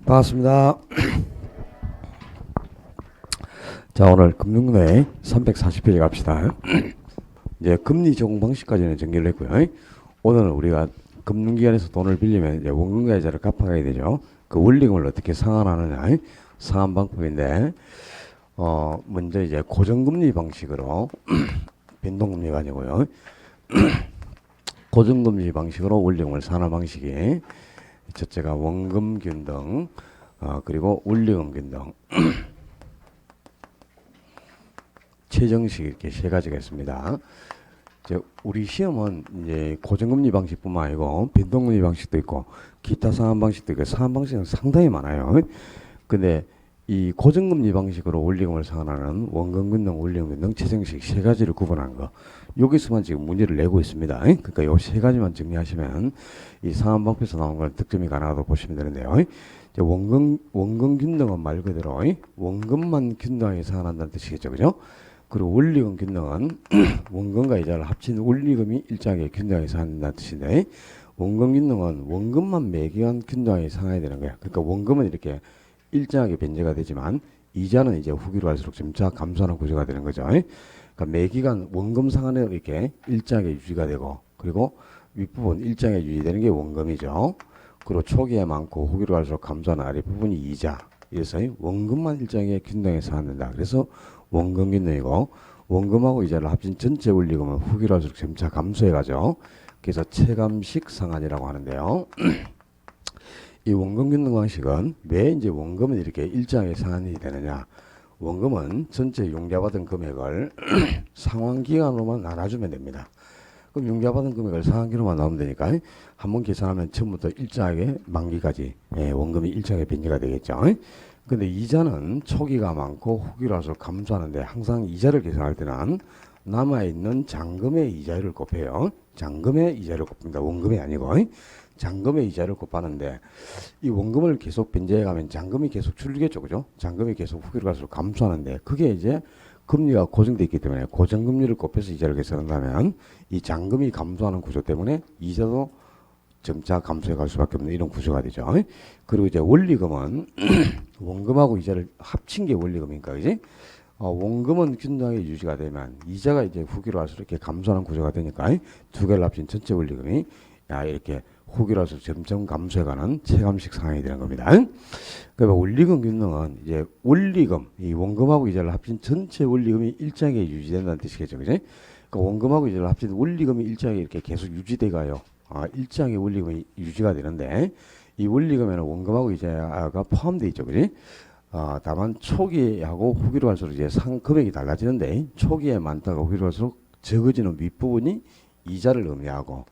반갑습니다. 자, 오늘 금융의 340페이지 갑시다. 이제 금리 적용 방식까지는 정리를 했고요. 오늘은 우리가 금융기관에서 돈을 빌리면 이제 원금과 이자를 갚아가야 되죠. 그 원리금을 어떻게 상환하느냐, 상환 방법인데, 먼저 이제 고정금리 방식으로 변동금리가 아니고요. 고정금리 방식으로 원리금을 상환하는 방식이 첫째가 원금 균등, 그리고 원리금 균등, 최정식 이렇게 세 가지가 있습니다. 이제 우리 시험은 이제 고정금리 방식뿐만 아니고 변동금리 방식도 있고 기타 상환 방식도 있고 상환 방식은 상당히 많아요. 근데 이 고정금리 방식으로 원리금을 상환하는 원금 균등, 원리금 균등, 최정식 세 가지를 구분한 거. 여기서만 지금 문제를 내고 있습니다. 그러니까 요 세 가지만 정리하시면 이 상환 방법에서 나온 걸 득점이 가능하다고 보시면 되는데요. 이제 원금 균등은 말 그대로 원금만 균등하게 상환한다는 뜻이겠죠, 그죠? 그리고 원리금 균등은 원금과 이자를 합친 원리금이 일정하게 균등하게 상환된다는 뜻인데, 원금 균등은 원금만 매기간 균등하게 상환해야 되는 거야. 그러니까 원금은 이렇게 일정하게 변제가 되지만 이자는 이제 후기로 갈수록 점차 감소하는 구조가 되는 거죠. 그러니까 매기간 원금 상환은 이렇게 일정하게 유지가 되고, 그리고 윗부분 일정하게 유지되는 게 원금이죠. 그리고 초기에 많고 후기로 갈수록 감소하는 아랫부분이 이자. 그래서 원금만 일정하게 균등하게 상환된다. 그래서 원금 균등이고, 원금하고 이자를 합친 전체 원리금은 후기로 갈수록 점차 감소해가죠. 그래서 체감식 상환이라고 하는데요. 이 원금 균등 방식은 왜 이제 원금은 이렇게 일정하게 상환이 되느냐? 원금은 전체 융자받은 금액을 상환기간으로만 나눠주면 됩니다. 그럼 융자받은 금액을 상환기로만 나오면 되니까 한번 계산하면 처음부터 일정하게 만기까지 원금이 일정하게 변제가 되겠죠. 근데 이자는 초기가 많고 후기라서 감소하는데, 항상 이자를 계산할 때는 남아있는 잔금의 이자율을 곱해요. 잔금의 이자를 곱합니다. 원금이 아니고 잔금의 이자를 곱하는데, 이 원금을 계속 변제해가면 잔금이 계속 줄겠죠, 그죠? 잔금이 계속 후기로 갈수록 감소하는데, 그게 이제 금리가 고정되어 있기 때문에 고정금리를 곱해서 이자를 계산한다면 이 잔금이 감소하는 구조 때문에 이자도 점차 감소해 갈 수밖에 없는 이런 구조가 되죠. 그리고 이제 원리금은 원금하고 이자를 합친 게 원리금이니까, 그지? 원금은 균등하게 유지가 되면 이자가 이제 후기로 갈수록 이렇게 감소하는 구조가 되니까 두 개를 합친 전체 원리금이 이렇게 후기로 갈수록 점점 감소해가는 체감식 상황이 되는 겁니다. 그러니까 원리금 균등은 이제 원리금, 이 원금하고 이자를 합친 전체 원리금이 일정하게 유지된다는 뜻이겠죠, 그지? 그러니까 원금하고 이자를 합친 원리금이 일정하게 이렇게 계속 유지돼가요. 일정하게 원리금이 유지가 되는데, 이 원리금에는 원금하고 이자가 포함되어 있죠, 그지? 다만 초기하고 후기로 갈수록 이제 금액이 달라지는데, 초기에 많다가 후기로 갈수록 적어지는 윗부분이 이자를 의미하고,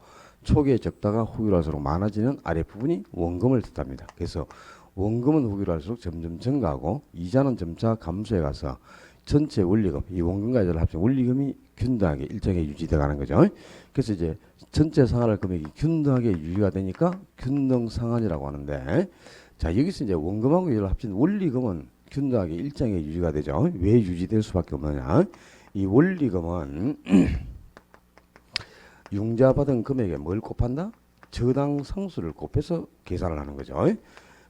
초기에 적다가 후기로 갈수록 많아지는 아랫부분이 원금을 뜻합니다. 그래서 원금은 후기로 갈수록 점점 증가하고 이자는 점차 감소해 가서 전체 원리금, 이 원금과 이자를 합친 원리금이 균등하게 일정하게 유지돼 가는 거죠. 그래서 이제 전체 상환할 금액이 균등하게 유지가 되니까 균등 상환이라고 하는데, 자, 여기서 이제 원금하고 이자를 합친 원리금은 균등하게 일정하게 유지가 되죠. 왜 유지될 수밖에 없느냐? 이 원리금은 융자받은 금액에 뭘 곱한다? 저당 상수를 곱해서 계산을 하는 거죠.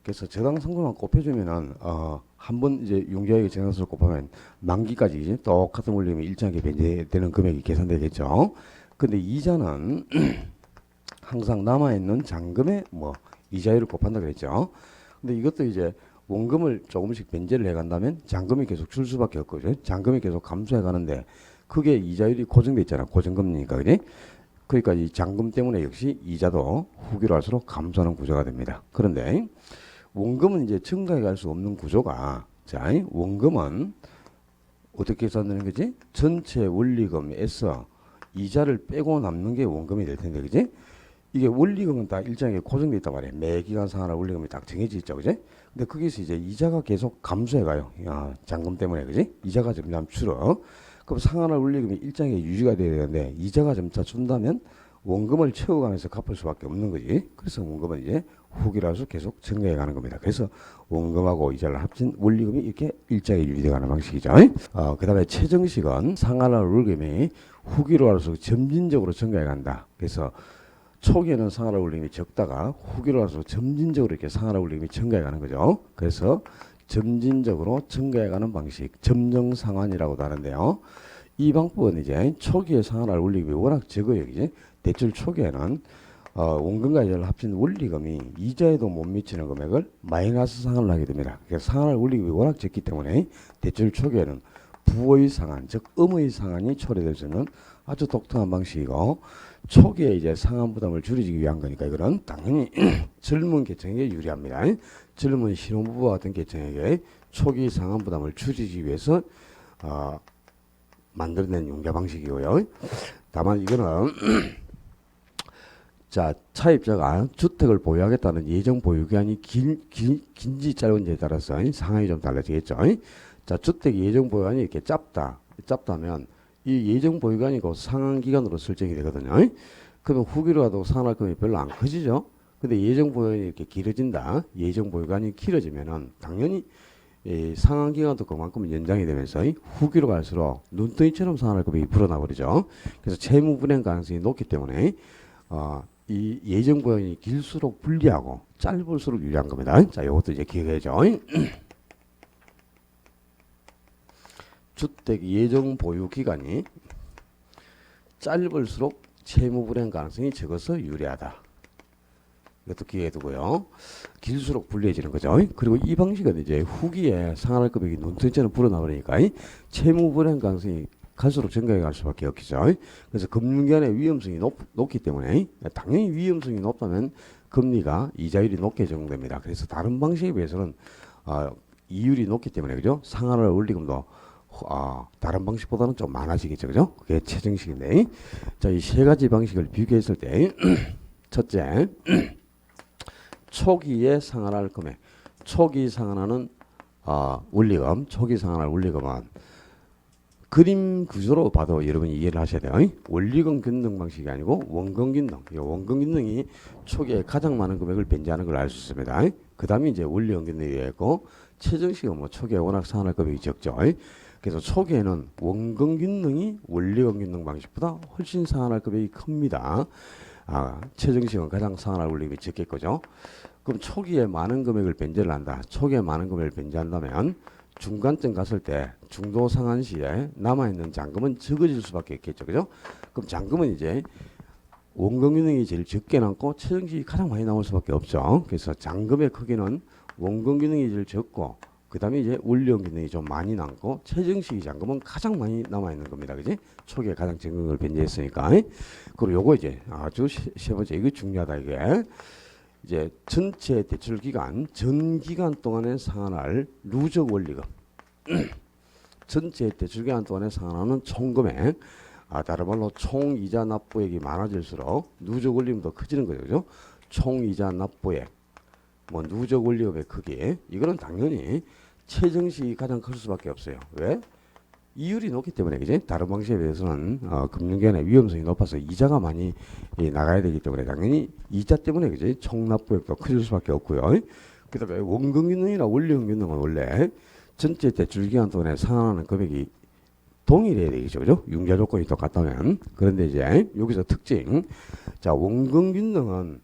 그래서 저당 상수만 곱해주면은 한번 이제 융자액의 저당 상수를 곱하면 만기까지 똑같은 원리금이 일정하게 변제되는 금액이 계산되겠죠. 근데 이자는 항상 남아있는 잔금의 이자율을 곱한다 그랬죠. 근데 이것도 이제 원금을 조금씩 변제를 해간다면 잔금이 계속 줄 수밖에 없거든요. 잔금이 계속 감소해 가는데 그게 이자율이 고정돼 있잖아. 고정금리니까, 그지? 그러니까 이 잔금 때문에 역시 이자도 후기로 할수록 감소하는 구조가 됩니다. 그런데 원금은 이제 증가해 갈 수 없는 구조가, 자, 원금은 어떻게 계산되는 거지? 전체 원리금에서 이자를 빼고 남는 게 원금이 될 텐데, 그지? 이게 원리금은 다 일정하게 고정돼 있단 말이에요. 매 기간 상환할 원리금이 딱 정해져 있죠, 그지? 근데 거기서 이제 이자가 계속 감소해 가요. 잔금 때문에, 그지? 이자가 점점 줄어. 그럼 상환할 원리금이 일정하게 유지가 돼야 되는데 이자가 점차 준다면 원금을 채워가면서 갚을 수밖에 없는 거지. 그래서 원금은 이제 후기라서 계속 증가해 가는 겁니다. 그래서 원금하고 이자를 합친 원리금이 이렇게 일정하게 유지되가는 방식이죠. 그 다음에 최정식은 상환할 원리금이 후기로 갈수록 점진적으로 증가해 간다. 그래서 초기에는 상환할 울림이 적다가 후기로 가서 점진적으로 이렇게 상환할 울림이 증가해 가는 거죠. 그래서 점진적으로 증가해 가는 방식, 점정상환이라고도 하는데요. 이 방법은 이제 초기에 상환할 원리금이 워낙 적어요. 이제 대출 초기에는 원금과 이자를 합친 원리금이 이자에도 못 미치는 금액을 마이너스 상환을 하게 됩니다. 그래서 상환할 원리금이 워낙 적기 때문에 대출 초기에는 부의 상환, 즉 음의 상환이 초래될 수 있는 아주 독특한 방식이고, 초기에 이제 상환 부담을 줄이기 위한 거니까 이거는 당연히 젊은 계층에게 유리합니다. 젊은 신혼부부와 같은 계층에게 초기 상환 부담을 줄이기 위해서 만들어낸 융자 방식이고요. 다만 이거는 자, 차입자가 주택을 보유하겠다는 예정 보유 기간이 긴지 짧은지에 따라서 상황이 좀 달라지겠죠. 자, 주택 예정 보유기간이 이렇게 짧다면 이 예정 보유기간이 그 상환 기간으로 설정이 되거든요. 그러면 후기로 가도 상환할 금액이 별로 안 커지죠. 근데 예정 보유기간이 이렇게 길어진다. 예정 보유기간이 길어지면은 당연히 상환 기간도 그만큼 연장이 되면서 후기로 갈수록 눈덩이처럼 상환할 금액이 불어나 버리죠. 그래서 채무 불이행 가능성이 높기 때문에 이 예정 보유기간이 길수록 불리하고 짧을수록 유리한 겁니다. 자, 이것도 이제 기억해야죠. 주택 예정 보유 기간이 짧을수록 채무 불이행 가능성이 적어서 유리하다. 이것도 기억해 두고요. 길수록 불리해지는 거죠. 그리고 이 방식은 이제 후기에 상환할 금액이 눈덩이처럼 불어나 버리니까 채무 불이행 가능성이 갈수록 증가해 갈 수밖에 없겠죠. 그래서 금융기관의 위험성이 높기 때문에 당연히 위험성이 높다면 금리가 이자율이 높게 적용됩니다. 그래서 다른 방식에 비해서는 이율이 높기 때문에 그죠? 상환할 원리금도 다른 방식보다는 좀 많아지겠죠. 그죠? 그게 최정식인데, 자, 이 세 가지 방식을 비교했을 때 첫째, 초기에 상환할 금액, 초기 상환하는 원리금, 초기 상환할 원리금은 그림 구조로 봐도 여러분이 이해를 하셔야 돼요. 원리금 균등 방식이 아니고 원금 균등. 이 원금 균등이 초기에 가장 많은 금액을 변제하는 걸 알 수 있습니다. 그 다음에 이제 원리금 균등이 있고, 최정식은 뭐 초기에 워낙 상환할 금액이 적죠. 그래서 초기에는 원금 균등이 원리금 균등 방식보다 훨씬 상환할 금액이 큽니다. 최정식은 가장 상환할 원리금이 적겠죠. 그럼 초기에 많은 금액을 변제를 한다. 초기에 많은 금액을 변제한다면 중간쯤 갔을 때 중도 상환 시에 남아있는 잔금은 적어질 수밖에 없겠죠. 그죠? 그럼 잔금은 이제 원금 균등이 제일 적게 남고 최정식이 가장 많이 나올 수밖에 없죠. 그래서 잔금의 크기는 원금 균등이 제일 적고, 그 다음에 이제 원리금 균등이 좀 많이 남고, 최정식이 잔금은 가장 많이 남아있는 겁니다. 그지? 초기에 가장 적은 걸 변제했으니까. 그리고 요거 이제 아주 세 번째, 이거 중요하다. 이게 이제 전체 대출 기간, 전 기간 동안에 상환할 누적 원리금. 전체 대출 기간 동안에 상환하는 총 금액. 다른 말로 총 이자 납부액이 많아질수록 누적 원리금도 커지는 거죠. 그죠? 총 이자 납부액, 뭐 누적 원리금의 크기. 이거는 당연히 최정식이 가장 클 수밖에 없어요. 왜? 이율이 높기 때문에. 그지? 다른 방식에 비해서는 금융기관의 위험성이 높아서 이자가 많이 나가야 되기 때문에 당연히 이자 때문에 그지? 총납부액도 커질 수밖에 없고요. 그다음에 원금 균등이나 원리금 균등은 원래 전체 대출 기간 동안에 상환하는 금액이 동일해야 되겠죠. 그죠? 융자 조건이 똑같다면. 그런데 이제 여기서 특징. 자, 원금 균등은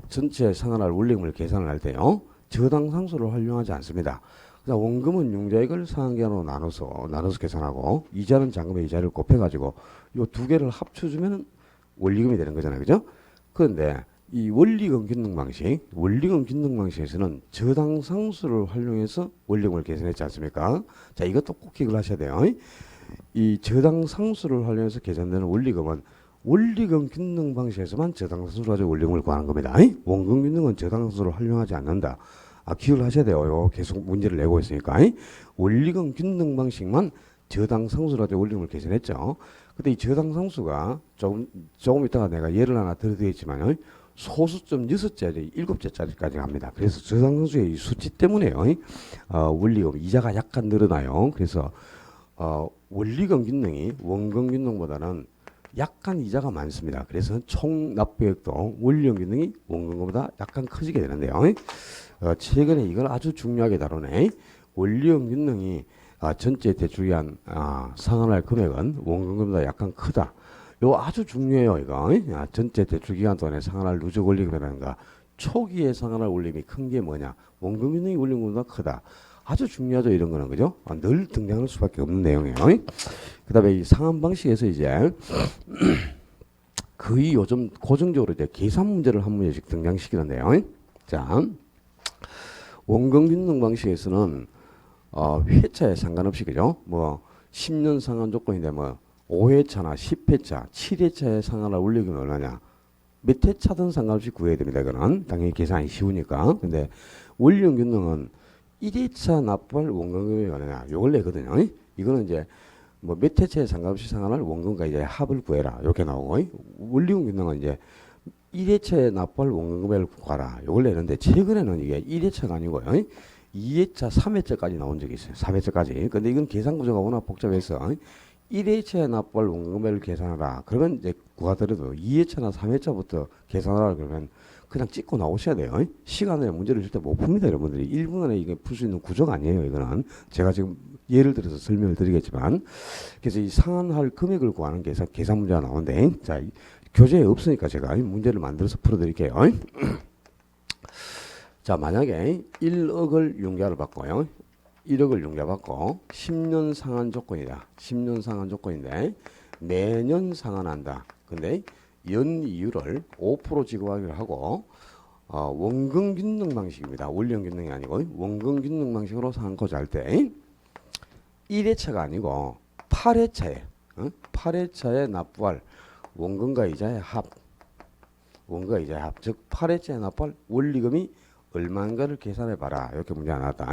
전체 상환할 원리금을 계산을 할 때요, 저당 상수를 활용하지 않습니다. 원금은 융자액을 상환기간으로 나눠서 계산하고, 이자는 잔금의 이자를 곱해가지고 요 두 개를 합쳐주면 원리금이 되는 거잖아요. 그죠? 그런데 이 원리금 균등 방식에서는 저당 상수를 활용해서 원리금을 계산했지 않습니까? 자, 이것도 꼭 기억을 하셔야 돼요. 이 저당 상수를 활용해서 계산되는 원리금은 원리금 균등 방식에서만 저당 상수를 가지고 원리금을 구하는 겁니다. 원금 균등은 저당 상수를 활용하지 않는다. 기억을 하셔야 돼요. 계속 문제를 내고 있으니까. 원리금 균등 방식만 저당 상수로 가지고 원리금을 계산했죠. 근데 이 저당 상수가 조금 이따가 내가 예를 하나 들어드리겠지만 소수점 6자리, 7자리까지 갑니다. 그래서 저당 상수의 이 수치 때문에요. 원리금 이자가 약간 늘어나요. 그래서 원리금 균등이 원금 균등보다는 약간 이자가 많습니다. 그래서 총 납부액도 원리금 균등이 원금보다 약간 커지게 되는데요. 최근에 이걸 아주 중요하게 다루네. 원리금 균등이 전체 대출기간 상환할 금액은 원금보다 약간 크다. 요 아주 중요해요, 이거. 야, 전체 대출 기간 동안에 상환할 누적 원리금이라는가 초기에 상환할 원리금이 큰 게 뭐냐? 원금 균등이 원리금보다 크다. 아주 중요하죠, 이런 거는. 그죠? 늘 등장할 수밖에 없는 내용이에요. 그 다음에 이 상환 방식에서 이제 거의 요즘 고정적으로 이제 계산 문제를 한 문제씩 등장시키는데요. 자, 원금 균등 방식에서는 회차에 상관없이, 그죠? 뭐 10년 상환 조건인데 뭐 5회차나 10회차, 7회차에 상환할 원리금이 얼마냐? 몇 회차든 상관없이 구해야 됩니다. 이거는 당연히 계산이 쉬우니까. 근데 원리금 균등은 1회차 납부할 원금금이 얼마냐? 요걸 내거든요. 이거는 이제 뭐 몇 회차에 상관없이 상환할 원금과 이제 합을 구해라. 이렇게 나오고, 원리금 균등은 이제 1회차에 납부할 원금금을 구하라. 요걸 내는데 최근에는 이게 1회차가 아니고요. 2회차, 3회차까지 나온 적이 있어요. 3회차까지. 근데 이건 계산 구조가 워낙 복잡해서 1회차에 납부할 원금을 계산하라. 그러면 이제 구하더라도 2회차나 3회차부터 계산하라 그러면 그냥 찍고 나오셔야 돼요. 시간에 문제를 줄 때 못 풉니다, 여러분들이. 1분 안에 이게 풀 수 있는 구조가 아니에요, 이거는. 제가 지금 예를 들어서 설명을 드리겠지만. 그래서 이 상환할 금액을 구하는 계산 문제가 나오는데, 자, 교재에 없으니까 제가 문제를 만들어서 풀어드릴게요. 자, 만약에 1억을 융자를 받고요. 1억을 융자받고 10년 상환 조건이다. 10년 상환 조건인데 매년 상환한다. 근데 연이율을 5% 지급하기로 하고 원금 균등 방식입니다. 원리금 균등이 아니고 원금 균등 방식으로 상환코자 할 때 1회차가 아니고 8회차에 8회차에 납부할 원금과 이자의 합, 원금과 이자의 합, 즉 8회차에 납부할 원리금이 얼마인가를 계산해 봐라. 이렇게 문제가 나왔다.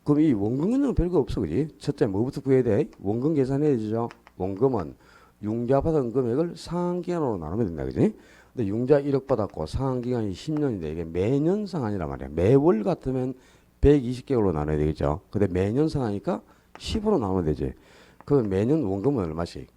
그럼 이 원금 균등은 별거 없어, 그지? 첫째 뭐부터 구해야 돼? 원금 계산해야 되죠. 원금은 융자 받은 금액을 상환기간으로 나누면 된다, 그지? 근데 융자 1억 받았고 상환기간이 10년인데 이게 매년 상환이란 말이야. 매월 같으면 120개월로 나눠야 되겠죠. 근데 매년 상환이니까 10으로 나누면 되지. 그럼 매년 원금은 얼마씩?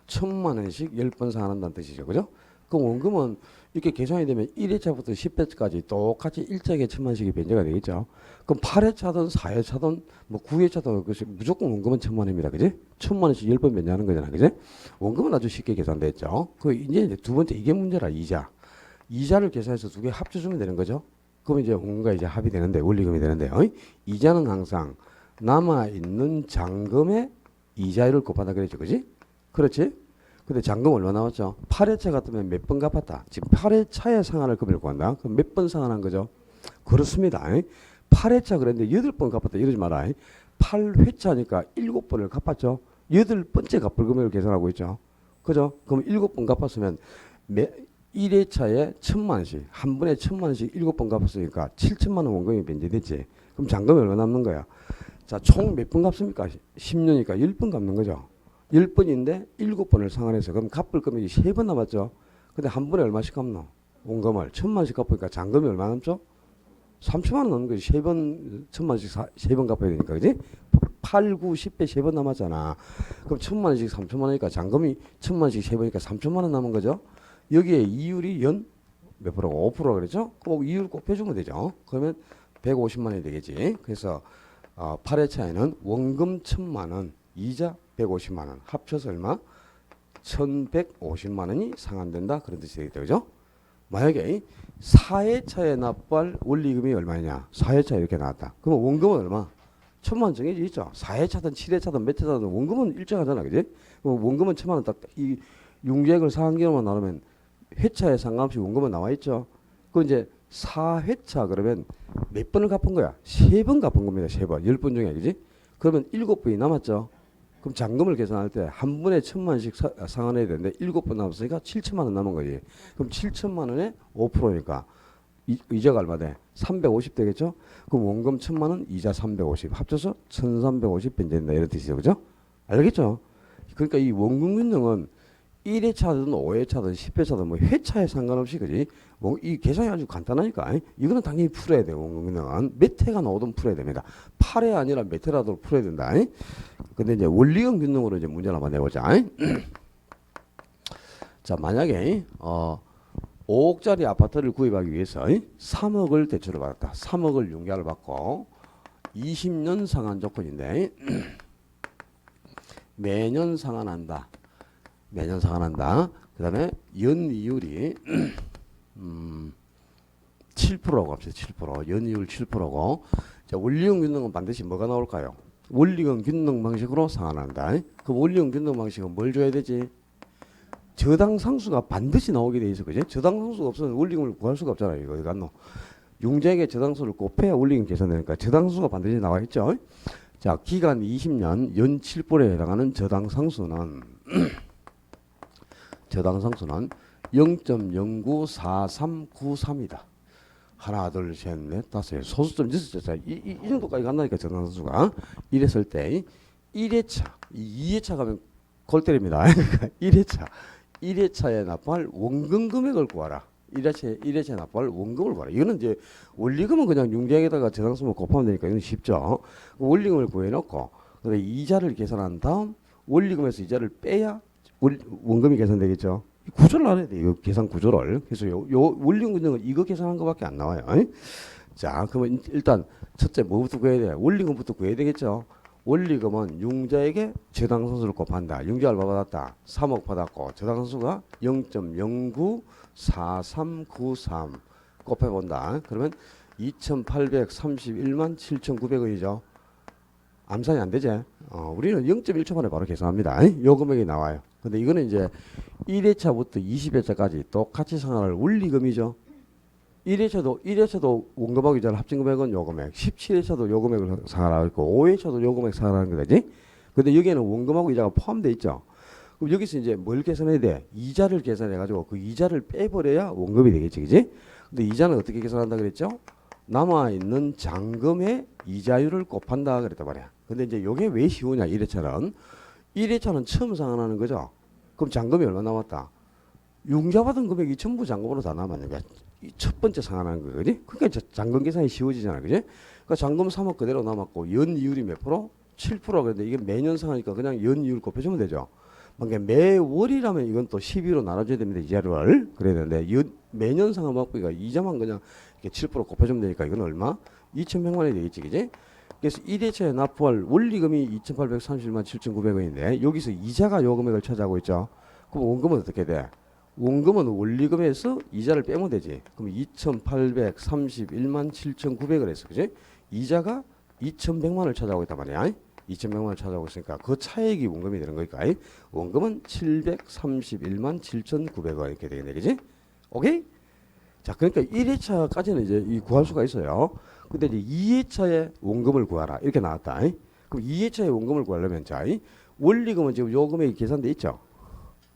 1,000만 원씩 10번 상환한다는 뜻이죠, 그죠? 그 원금은 이렇게 계산이 되면 1회차부터 10회차까지 똑같이 일정하게 1,000만 원씩이 변제가 되겠죠. 그럼 8회차든 4회차든 뭐 9회차든 그것이 무조건 원금은 1,000만 원입니다. 그지? 1,000만 원씩 10번 변제하는 거잖아. 그지? 원금은 아주 쉽게 계산됐죠. 그 이제 두 번째 이게 문제라. 이자. 이자를 계산해서 두 개 합쳐주면 되는 거죠. 그러면 이제 원금과 이제 합이 되는데 원리금이 되는데요. 이자는 항상 남아있는 잔금의 이자율을 곱하다 그랬죠. 그지? 그렇지? 근데 잔금 얼마 나왔죠? 8회차 같으면 몇 번 갚았다. 지금 8회차에 상환할 금액을 구한다. 그럼 몇 번 상환한 거죠? 그렇습니다. 8회차 그랬는데 8번 갚았다. 이러지 마라. 8회차니까 7번을 갚았죠. 8번째 갚을 금액을 계산하고 있죠. 그죠? 그럼 7번 갚았으면 1회차에 1,000만 원씩, 한 번에 1,000만 원씩 7번 갚았으니까 7천만 원 원금이 변제됐지. 그럼 잔금이 얼마 남는 거야? 자, 총 몇 번 갚습니까? 10년이니까 10번 갚는 거죠. 10번인데 7번을 상환해서 그럼 갚을 금액이 3번 남았죠. 근데 한 번에 얼마씩 갚노? 원금을 1,000만 원씩 갚으니까 잔금이 얼마 남죠? 3천만 원 남는 거지. 3번 1,000만 원씩 3번 갚아야 되니까. 그지? 8, 9, 10배 3번 남았잖아. 그럼 1,000만 원씩 3천만 원이니까 잔금이 1,000만 원씩 3번이니까 3천만 원 남은 거죠. 여기에 이율이 연 몇 프로고 5% 그랬죠? 꼭 이율 꼭 빼주면 되죠. 그러면 150만 원이 되겠지. 그래서 8회차에는 원금 1,000만 원, 이자 150만 원 합쳐서 얼마? 1,150만 원이 상환된다. 그런 뜻이 되겠죠. 그죠? 만약에 4회차에 납부할 원리금이 얼마냐? 4회차 이렇게 나왔다. 그러면 원금은 얼마? 1,000만 원 정해져 있죠. 4회차든 7회차든 몇 회차든 원금은 일정하잖아. 그지? 그럼 원금은 1,000만 원 딱 이 융자액을 상환기간만 나누면 회차에 상관없이 원금은 나와 있죠. 그 이제 4회차 그러면 몇 번을 갚은 거야? 3번 갚은 겁니다. 3번. 10번 중에. 그지? 그러면 7번이 남았죠. 그럼 잔금을 계산할 때 한 번에 1,000만 원씩 상환해야 되는데 7번 남았으니까 7천만 원 남은 거지. 그럼 7천만 원에 5%니까 이자가 얼마 돼? 350 되겠죠? 그럼 원금 1,000만 원, 이자 350 합쳐서 1,350 변제된다. 이런 뜻이죠. 그죠? 알겠죠? 그러니까 이 원금 균등은 1회차든 5회차든 10회차든 뭐 회차에 상관없이 그지? 뭐 이 계산이 아주 간단하니까 이거는 당연히 풀어야 돼요. 원금 균등은 몇 회가 나오든 풀어야 됩니다. 8회 아니라 몇 회라도 풀어야 된다. 근데 이제 원리금 균등으로 이제 문제를 한번 내보자. 자, 만약에 5억짜리 아파트를 구입하기 위해서 3억을 대출을 받았다. 3억을 융자를 받고 20년 상환 조건인데 매년 상환한다. 매년 상환한다. 그 다음에 연이율이 7%라고 합시다. 7%. 연이율 7%고. 자, 원리금 균등은 반드시 뭐가 나올까요? 원리금 균등 방식으로 상환한다. 그럼 원리금 균등 방식은 뭘 줘야 되지? 저당 상수가 반드시 나오게 돼 있어. 그지? 저당 상수가 없으면 원리금을 구할 수가 없잖아요. 이거 어디 갔노? 융자액의 저당수를 곱해야 원리금 계산되니까 저당수가 반드시 나와 있죠. 자, 기간 20년 연 7%에 해당하는 저당상수는 0.094393이다. 하나, 둘, 셋, 넷, 다섯, 소수점 6개. 이 정도까지 간다니까, 저당상수가. 이랬을 때 1회차, 2회차 가면 골 때립니다. 1회차에 납부할 원금 금액을 구하라. 1회차에 납부할 원금을 구하라. 이거는 이제 원리금은 그냥 융자액에다가 저당수만 곱하면 되니까 이건 쉽죠. 원리금을 구해놓고 그다음에 이자를 계산한 다음 원리금에서 이자를 빼야 원금이 계산되겠죠. 구조를 알아야 돼. 이거 계산 구조를. 그래서 요 원리금 균등은 이거 계산한 것밖에 안 나와요. 자, 그러면 일단 첫째 뭐부터 구해야 돼? 원리금부터 구해야 되겠죠. 원리금은 융자에게 저당선수를 곱한다. 융자 얼마 받았다? 3억 받았고 저당선수가 0.094393 곱해본다. 그러면 2,831만 7,900원이죠. 암산이 안 되지? 우리는 0.1초만에 바로 계산합니다. 요 금액이 나와요. 근데 이거는 이제 1회차부터 20회차까지 똑같이 상환할 원리금이죠. 1회차도 원금하고 이자를 합친 금액은 요 금액, 17회차도 요 금액을 상환하고 있고 5회차도 요 금액 상환하는 거지. 근데 여기에는 원금하고 이자가 포함되어 있죠. 그럼 여기서 이제 뭘 계산해야 돼? 이자를 계산해가지고 그 이자를 빼버려야 원금이 되겠지, 그지? 근데 이자는 어떻게 계산한다 그랬죠? 남아있는 잔금의 이자율을 곱한다 그랬단 말이야. 근데 이제 요게 왜 쉬우냐, 1회차는 처음 상환하는 거죠. 그럼 잔금이 얼마 남았다? 융자 받은 금액이 전부 잔금으로 다 남았는 거야. 첫 번째 상환하는 거, 그지? 그러니까 잔금 계산이 쉬워지잖아, 그지? 그러니까 잔금 3억 그대로 남았고 연이율이 몇 프로? 7%가 그런데 이게 매년 상하니까 그냥 연이율 곱해주면 되죠. 만약에 매월이라면 이건 또 12로 나눠줘야 됩니다. 이자를. 그래야 되는데 매년 상환 받고가 이자만 그냥 이렇게 7% 곱해주면 되니까 이건 얼마? 2,100만 원이 되겠지, 그지? 그래서 1회차에 납부할 원리금이 2,831만 7,900원인데 여기서 이자가 요 금액을 차지하고 있죠. 그럼 원금은 어떻게 돼? 원금은 원리금에서 이자를 빼면 되지. 그럼 2,831만 7,900을 했어. 그지? 이자가 2,100만 원을 차지하고 있단 말이야. 2,100만 원을 차지하고 있으니까 그 차액이 원금이 되는 거니까 원금은 731만 7,900원 이렇게 되겠네. 그지? 오케이? 자, 그러니까 1회차까지는 이제 구할 수가 있어요. 근데 이제 2회차에 원금을 구하라. 이렇게 나왔다. 그럼 2회차에 원금을 구하려면 자, 원리금은 지금 요 금액이 계산돼 있죠.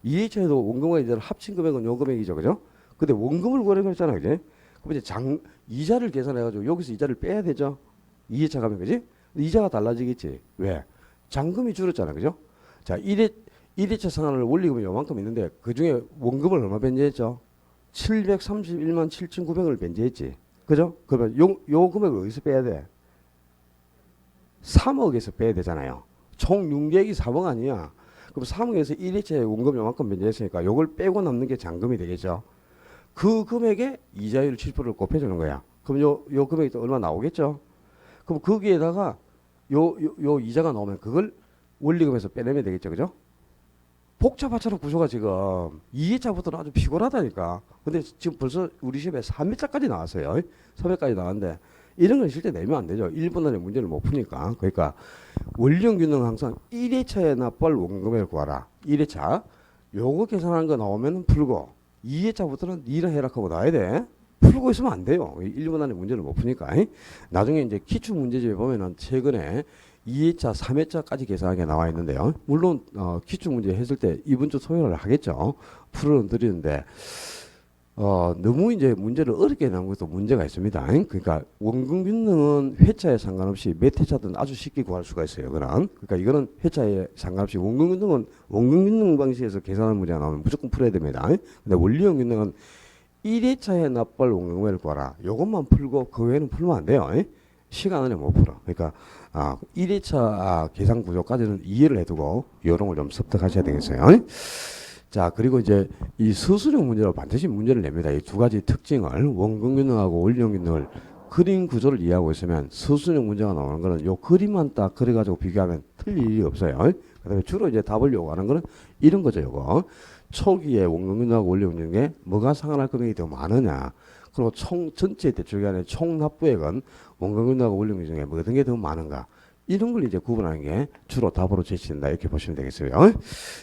2회차에도 원금과 이자를 합친 금액은 요 금액이죠. 그죠? 근데 원금을 구하려고 했잖아. 그지? 그럼 이제 이자를 계산해가지고 여기서 이자를 빼야 되죠. 2회차 가면, 그지? 이자가 달라지겠지. 왜? 잔금이 줄었잖아. 그죠? 자, 1회차 상환을 원리금이 요만큼 있는데 그 중에 원금을 얼마 변제했죠? 731만 7,900원을 변제했지. 그죠? 그러면 요 금액을 어디서 빼야 돼? 3억에서 빼야 되잖아요. 총 융자액이 4억 아니야. 그럼 3억에서 1회차에 원금 요만큼 변제했으니까 요걸 빼고 남는 게 잔금이 되겠죠. 그 금액에 이자율 7%를 곱해주는 거야. 그럼 요 금액이 또 얼마 나오겠죠? 그럼 거기에다가 요 이자가 나오면 그걸 원리금에서 빼내면 되겠죠. 그죠? 복잡하잖아, 구조가 지금. 2회차부터는 아주 피곤하다니까. 근데 지금 벌써 우리 시험에 3회차까지 나왔어요. 3회까지 나왔는데 이런 건 실제 내면 안 되죠. 1분 안에 문제를 못 푸니까. 그러니까 원리금 균등은 항상 1회차에 납부할 원금을 구하라. 1회차. 요거 계산하는 거 나오면 풀고 2회차부터는 니랑 해락하고 나와야 돼. 풀고 있으면 안 돼요. 1분 안에 문제를 못 푸니까. 나중에 이제 기출 문제집에 보면은 최근에 2회차, 3회차까지 계산한 게 나와 있는데요. 물론 기출 문제 했을 때 이번 주 토요일을 하겠죠. 풀어는 드리는데 너무 이제 문제를 어렵게 내는 것도 문제가 있습니다. 그러니까 원금 균등은 회차에 상관없이 몇 회차든 아주 쉽게 구할 수가 있어요. 그러니까 이거는 회차에 상관없이 원금 균등은 원금 균등 방식에서 계산하는 문제가 나오면 무조건 풀어야 됩니다. 근데 원리금 균등은 1회차에 납부할 원금을 구하라. 요것만 풀고 그 외에는 풀면 안 돼요. 시간 안에 못 풀어. 그러니까 1회차 계산 구조까지는 이해를 해두고 요령을 좀 습득하셔야 되겠어요. 자, 그리고 이제 이 수수령 문제로 반드시 문제를 냅니다. 이 두 가지 특징을 원금 균등하고 원리금 균등을 그림 구조를 이해하고 있으면 수수령 문제가 나오는 거는 요 그림만 딱 그려가지고 비교하면 틀릴 일이 없어요. 그다음에 주로 이제 답을 요구하는 거는 이런 거죠. 요거 초기에 원금금리하고 원리금리 중에 뭐가 상환할 금액이 더 많으냐. 그리고 총 전체 대출 기간의 총 납부액은 원금금리하고 원리금리 중에 뭐 어떤 게 더 많은가. 이런 걸 이제 구분하는 게 주로 답으로 제시된다 이렇게 보시면 되겠어요.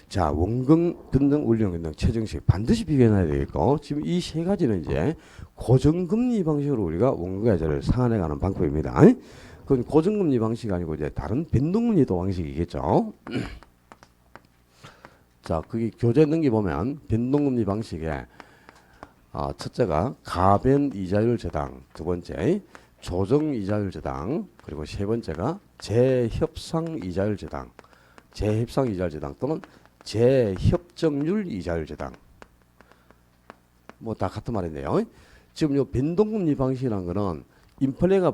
자, 원금 금등, 원리금 금등, 최저금식 반드시 비교해놔야 되겠고 지금 이 세 가지는 이제 고정금리 방식으로 우리가 원금과 이자를 상환해가는 방법입니다. 그건 고정금리 방식이 아니고 이제 다른 변동금리도 방식이겠죠. 자, 거기 교재 등기 보면 변동금리 방식에 첫째가 가변 이자율 저당, 두 번째 조정 이자율 저당, 그리고 세 번째가 재협상 이자율 저당, 재협상 이자율 저당 또는 재협정률 이자율 저당. 뭐 다 같은 말인데요. 지금 요 변동금리 방식이라는 거는 인플레가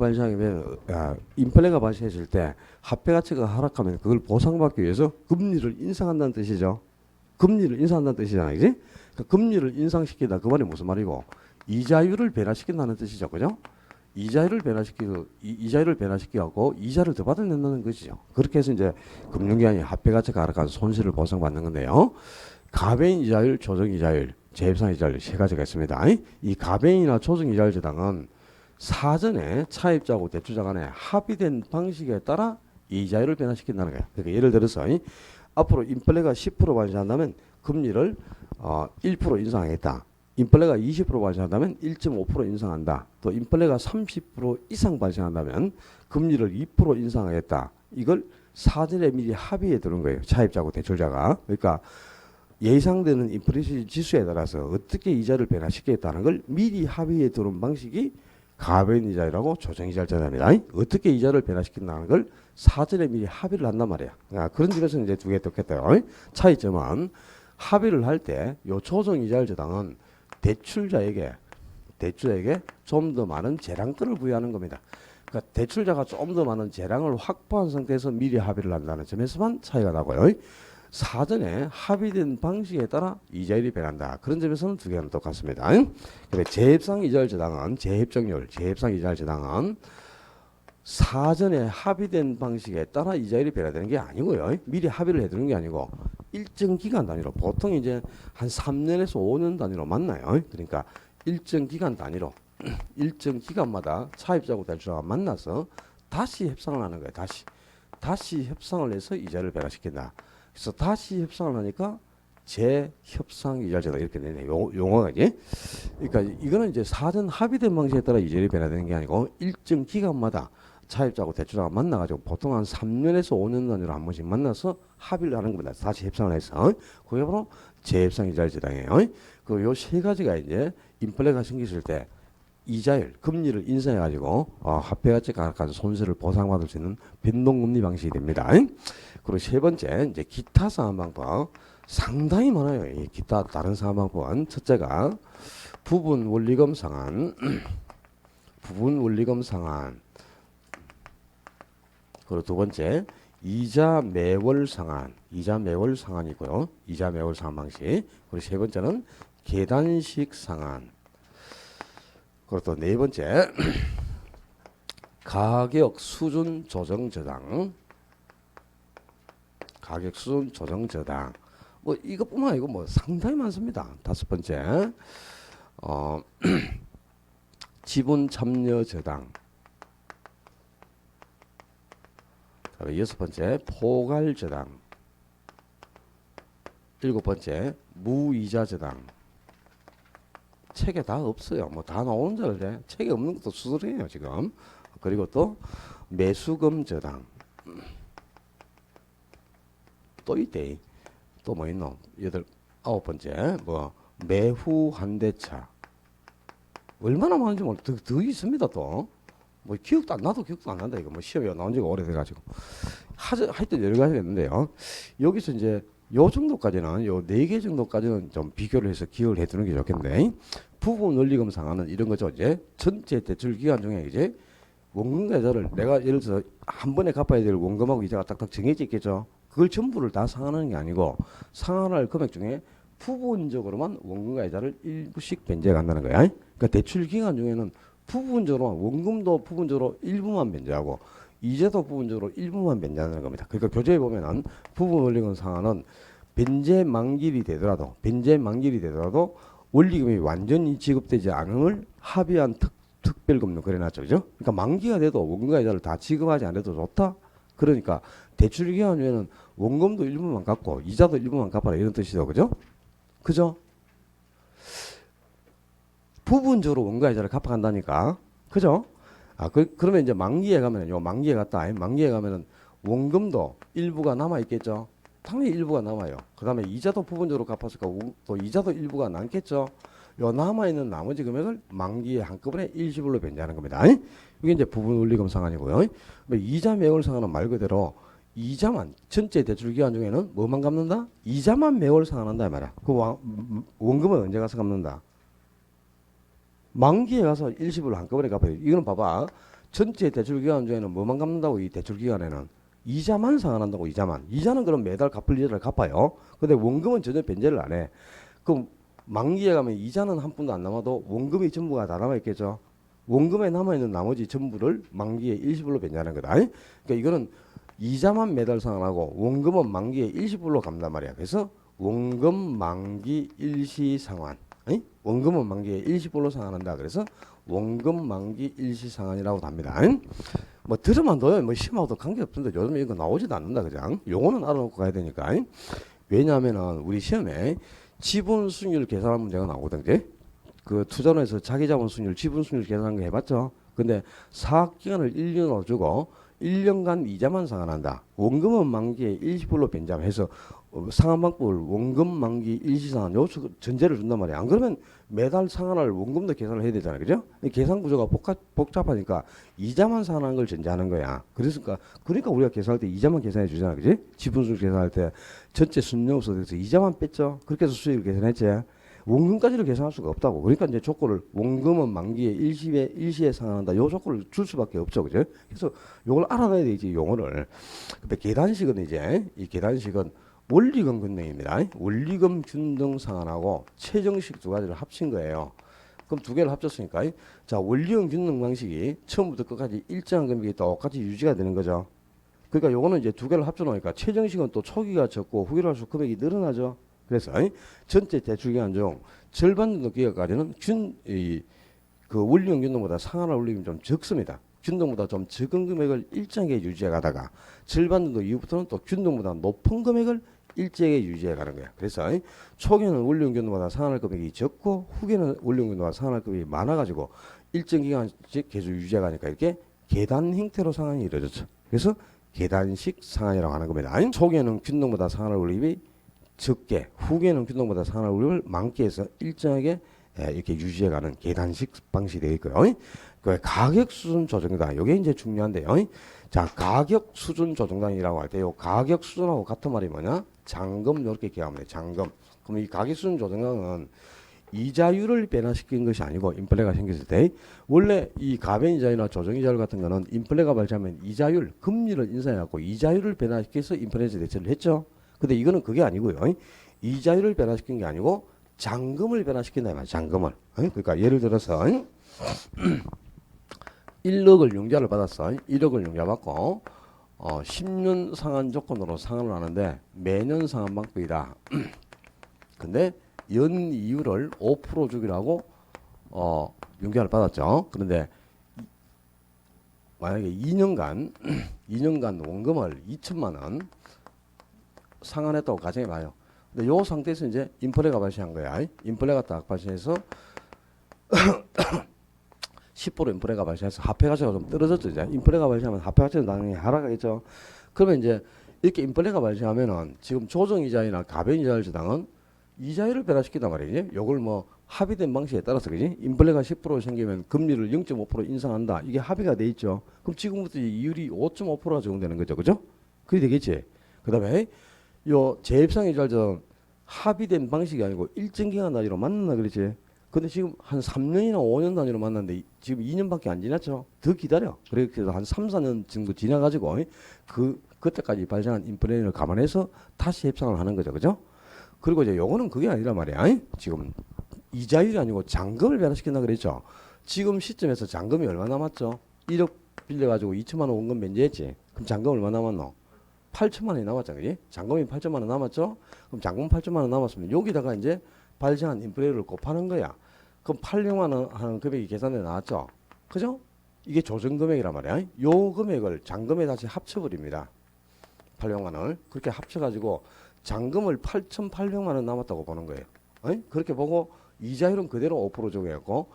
발생했을 때 화폐 가치가 하락하면 그걸 보상받기 위해서 금리를 인상한다는 뜻이죠. 금리를 인상한다는 뜻이잖아요. 그지? 그러니까 금리를 인상시키다 그 말이 무슨 말이고 이자율을 변화시킨다는 뜻이죠. 그죠? 이자율을 변화시키고 이자를 더 받아낸다는 것이죠. 그렇게 해서 이제 금융기관이 화폐 가치가 하락한 손실을 보상받는 건데요. 가변 이자율, 조정 이자율, 재협상 이자율 세 가지가 있습니다. 이 가변이나 조정 이자율 저당은 사전에 차입자하고 대출자 간에 합의된 방식에 따라 이자율을 변화시킨다는 거예요. 그러니까 예를 들어서 앞으로 인플레가 10% 발생한다면 금리를 1% 인상하겠다. 인플레가 20% 발생한다면 1.5% 인상한다. 또 인플레가 30% 이상 발생한다면 금리를 2% 인상하겠다. 이걸 사전에 미리 합의에 두는 거예요. 차입자고 대출자가. 그러니까 예상되는 인플레이션 지수에 따라서 어떻게 이자를 변화시키겠다는 걸 미리 합의에 두는 방식이 가변 이자율하고 조정 이자율 전환입니다. 어떻게 이자를 변화시킨다는 걸 사전에 미리 합의를 한단 말이야. 그런 점에서 이제 두 개 똑같아요. 차이점은 합의를 할 때 요 조정 이자율 저당은 대출자에게 좀 더 많은 재량권을 부여하는 겁니다. 그러니까 대출자가 좀 더 많은 재량을 확보한 상태에서 미리 합의를 한다는 점에서만 차이가 나고요. 사전에 합의된 방식에 따라 이자율이 변한다. 그런 점에서는 두 개는 똑같습니다. 근데 재협상 이자율 저당은 재협상 이자율 저당은 사전에 합의된 방식에 따라 이자율이 변화되는 게 아니고요. 미리 합의를 해두는 게 아니고 일정 기간 단위로 보통 이제 한 3년에서 5년 단위로 만나요. 그러니까 일정 기간 단위로 일정 기간마다 차입자하고 대출자가 만나서 다시 협상을 하는 거예요. 다시 협상을 해서 이자를 변화시킨다. 그래서 다시 협상을 하니까 재협상 이자제다 이렇게 되네. 용어가 이제. 그러니까 이거는 이제 사전 합의된 방식에 따라 이자율이 변화되는 게 아니고 일정 기간마다 차입자하고 대출자가 만나가지고 보통 한 3년에서 5년 단위로 한 번씩 만나서 합의를 하는 겁니다. 다시 협상을 해서. 그게 바로 재협상 이자율 제당이에요. 그 요 세 가지가 이제 인플레가 생겼을 때 이자율, 금리를 인상해가지고 화폐 가치가 하락한 손실을 보상받을 수 있는 변동금리 방식이 됩니다. 그리고 세 번째 이제 기타 상환 방법 상당히 많아요. 이 기타 다른 상환 방법은 첫째가 부분 원리금 상환, 그리고 두 번째 이자 매월 상환이고요. 이자 매월 상환 방식. 그리고 세 번째는 계단식 상환. 그리고 또 네 번째 가격 수준 조정 저당. 뭐 이것뿐만 아니고 뭐 상당히 많습니다. 다섯 번째 지분 참여 저당. 여섯 번째 포괄 저당. 일곱 번째 무이자 저당. 책에 다 없어요. 뭐 다 나오는 줄 알아요. 책에 없는 것도 수술이에요 지금. 그리고 또 매수금 저당. 또 있대. 또 뭐 있노? 아홉 번째 뭐 매후 환대차. 얼마나 많은지 모르. 더 있습니다 또. 뭐 기억도 안 난다 이거. 뭐 시험에 나온 지가 오래돼가지고. 하여튼 여러 가지가 있는데요. 여기서 이제 요 정도까지는 요 네 개 정도까지는 좀 비교를 해서 기억을 해두는 게 좋겠는데 부분 원리금 상환은 이런 거죠. 이제 전체 대출 기간 중에 이제 원금과 이자를 내가 예를 들어서 한 번에 갚아야 될 원금하고 이자가 딱딱 정해져 있겠죠. 그걸 전부를 다 상환하는 게 아니고 상환할 금액 중에 부분적으로만 원금과 이자를 일부씩 변제해 간다는 거야. 그러니까 대출 기간 중에는 부분적으로 원금도 부분적으로 일부만 변제하고 이자도 부분적으로 일부만 변제하는 겁니다. 그러니까 교재에 보면은 부분 원리금 상환은 변제 만기일이 되더라도 원리금이 완전히 지급되지 않음을 합의한 특별금융 그래놨죠. 그죠? 그러니까 만기가 돼도 원금과 이자를 다 지급하지 않아도 좋다. 그러니까 대출기간 중에는 원금도 일부만 갚고 이자도 일부만 갚아라 이런 뜻이죠. 그죠? 그죠? 부분적으로 원금과 이자를 갚아간다니까. 그죠? 그러면 이제 만기에 가면은 만기에 가면은 원금도 일부가 남아 있겠죠. 당연히 일부가 남아요. 그 다음에 이자도 부분적으로 갚았을까 또 이자도 일부가 남겠죠. 요 남아있는 나머지 금액을 만기에 한꺼번에 일시불로 변제하는 겁니다. 이게 이제 부분 원리금 상환이고요. 이자 매월 상환은 말 그대로 이자만 전체 대출 기간 중에는 뭐만 갚는다? 이자만 매월 상환한다 이 말이야. 그 원금은 언제 가서 갚는다? 만기에 가서 일시불로 한꺼번에 갚아요. 이거는 봐봐. 전체 대출 기간 중에는 뭐만 갚는다고 이 대출 기간에는 이자만 상환한다고 이자만. 이자는 그럼 매달 갚을 이자를 갚아요. 근데 원금은 전혀 변제를 안 해. 그럼 만기에 가면 이자는 한 푼도 안 남아도 원금이 전부가 다 남아있겠죠. 원금에 남아있는 나머지 전부를 만기에 일시불로 변제하는 거다. 그러니까 이거는 이자만 매달 상환하고 원금은 만기에 일시불로 갚는단 말이야. 그래서 원금 만기 일시 상환. 원금은 만기에 일시불로 상환한다. 그래서 원금 만기 일시 상환이라고 합니다. 뭐 들으면 둬요. 뭐 심하고도 관계없는데 요즘에 이거 나오지도 않는다. 그냥 요거는 알아놓고 가야 되니까. 왜냐하면은 우리 시험에 지분 수익률 계산할 문제가 나오거든. 그 투자론에서 자기자본 수익률, 지분 수익률 계산한 거 해봤죠. 근데 사학 기간을 1년으로 주고 1년간 이자만 상환한다. 원금은 만기에 일시불로 변제해서 상환 방법을 원금 만기 일시상환 요 전제를 준단 말이야. 안 그러면 매달 상환할 원금도 계산을 해야 되잖아. 그죠? 계산 구조가 복잡하니까 이자만 상환하는 걸 전제하는 거야. 그러니까 우리가 계산할 때 이자만 계산해 주잖아. 그지? 지분수익 계산할 때 전체 순이익에서 이자만 뺐죠. 그렇게 해서 수익을 계산했지. 원금까지를 계산할 수가 없다고. 그러니까 이제 조건을 원금은 만기에 일시에 상환한다. 요 조건을 줄 수밖에 없죠. 그죠? 그래서 요걸 알아놔야 되지, 용어를. 근데 계단식은 이 계단식은 원리금 균등입니다. 원리금 균등 상환하고 최정식 두 가지를 합친 거예요. 그럼 두 개를 합쳤으니까 자, 원리금 균등 방식이 처음부터 끝까지 일정한 금액이 똑같이 유지가 되는 거죠. 그러니까 요거는 이제 두 개를 합쳐 놓으니까 최정식은 또 초기가 적고 후기로 할수록 금액이 늘어나죠. 그래서 전체 대출 기간 중 절반 정도 기간까지는 그 원리금 균등보다 상환할 원리금이 좀 적습니다. 균등보다 좀 적은 금액을 일정하게 유지해 가다가 절반 정도 이후부터는 또 균등보다 높은 금액을 일정하게 유지해 가는 거야. 그래서 초기에는 원리금 균등보다 상환할 금액이 적고 후기에는 원리금 균등보다 상환할 금액이 많아가지고 일정 기간씩 계속 유지해 가니까 이렇게 계단 형태로 상환이 이루어졌죠. 그래서 계단식 상환이라고 하는 겁니다. 초기에는 균등보다 상환할 원리금이 적게, 후기에는 균등보다 상환할 원리금을 많게 해서 일정하게 이렇게 유지해가는 계단식 방식이 되어 있고요. 그 가격 수준 조정단, 이게 이제 중요한데요. 자, 가격 수준 조정단이라고 할 때, 요 가격 수준하고 같은 말이 뭐냐? 잔금, 이렇게 기억하면 돼요. 잔금. 그럼 이 가격 수준 조정단은 이자율을 변화시킨 것이 아니고 인플레가 생겼을 때 원래 이 가변 이자율이나 조정 이자율 같은 거는 인플레가 발생하면 이자율, 금리를 인상해갖고 이자율을 변화시켜서 인플레이션 대처를 했죠. 근데 이거는 그게 아니고요. 이자율을 변화시킨 게 아니고 잔금을 변화시킨다 이 말이야. 잔금을. 그러니까 예를 들어서 1억을 융자를 받았어. 1억을 융자 받고 10년 상환 조건으로 상환을 하는데 매년 상환 방법이다. 근데 연 이율을 5% 주기라고 융자를 받았죠. 그런데 만약에 2년간 원금을 2천만 원 상환했다고 가정해봐요. 근데 요 상태에서 이제 인플레가 발생한 거야. 인플레가 딱 발생해서 10% 인플레가 발생해서 화폐 가치가 좀 떨어졌죠. 이제 인플레가 발생하면 화폐 가치는 당연히 하락하겠죠. 그러면 이제 이렇게 인플레가 발생하면은 지금 조정이자나 가변이자율 저당은 이자율을 변화시킨단 말이지. 요걸 뭐 합의된 방식에 따라서 그지. 인플레가 10% 생기면 금리를 0.5% 인상한다. 이게 합의가 돼 있죠. 그럼 지금부터 이율이 5.5%가 적용되는 거죠. 그죠? 그게 되겠지. 그다음에 요 재입상이자율은 합의된 방식이 아니고 일정 기간 단위로 만난다 그랬지. 근데 지금 한 3년이나 5년 단위로 만났는데 지금 2년밖에 안 지났죠. 더 기다려. 그래서 한 3, 4년 정도 지나가지고 그때까지 발생한 인플레이션을 감안해서 다시 협상을 하는 거죠. 그죠? 그리고 이제 요거는 그게 아니란 말이야. 지금 이자율이 아니고 잔금을 변화시킨다 그랬죠. 지금 시점에서 잔금이 얼마 남았죠? 1억 빌려가지고 2천만 원 원금 면제했지. 그럼 잔금 얼마 남았노? 8천만 원이 남았잖아, 그지? 잔금이 8천만 원 남았죠? 그럼 잔금 8천만 원 남았으면 여기다가 이제 발생한 인플레이를 곱하는 거야. 그럼 800만 원 하는 금액이 계산돼 나왔죠? 그죠? 이게 조정 금액이란 말이야. 요 금액을 잔금에 다시 합쳐버립니다. 800만 원을 그렇게 합쳐가지고 잔금을 8,800만 원 남았다고 보는 거예요. 그렇게 보고 이자율은 그대로 5% 적용했고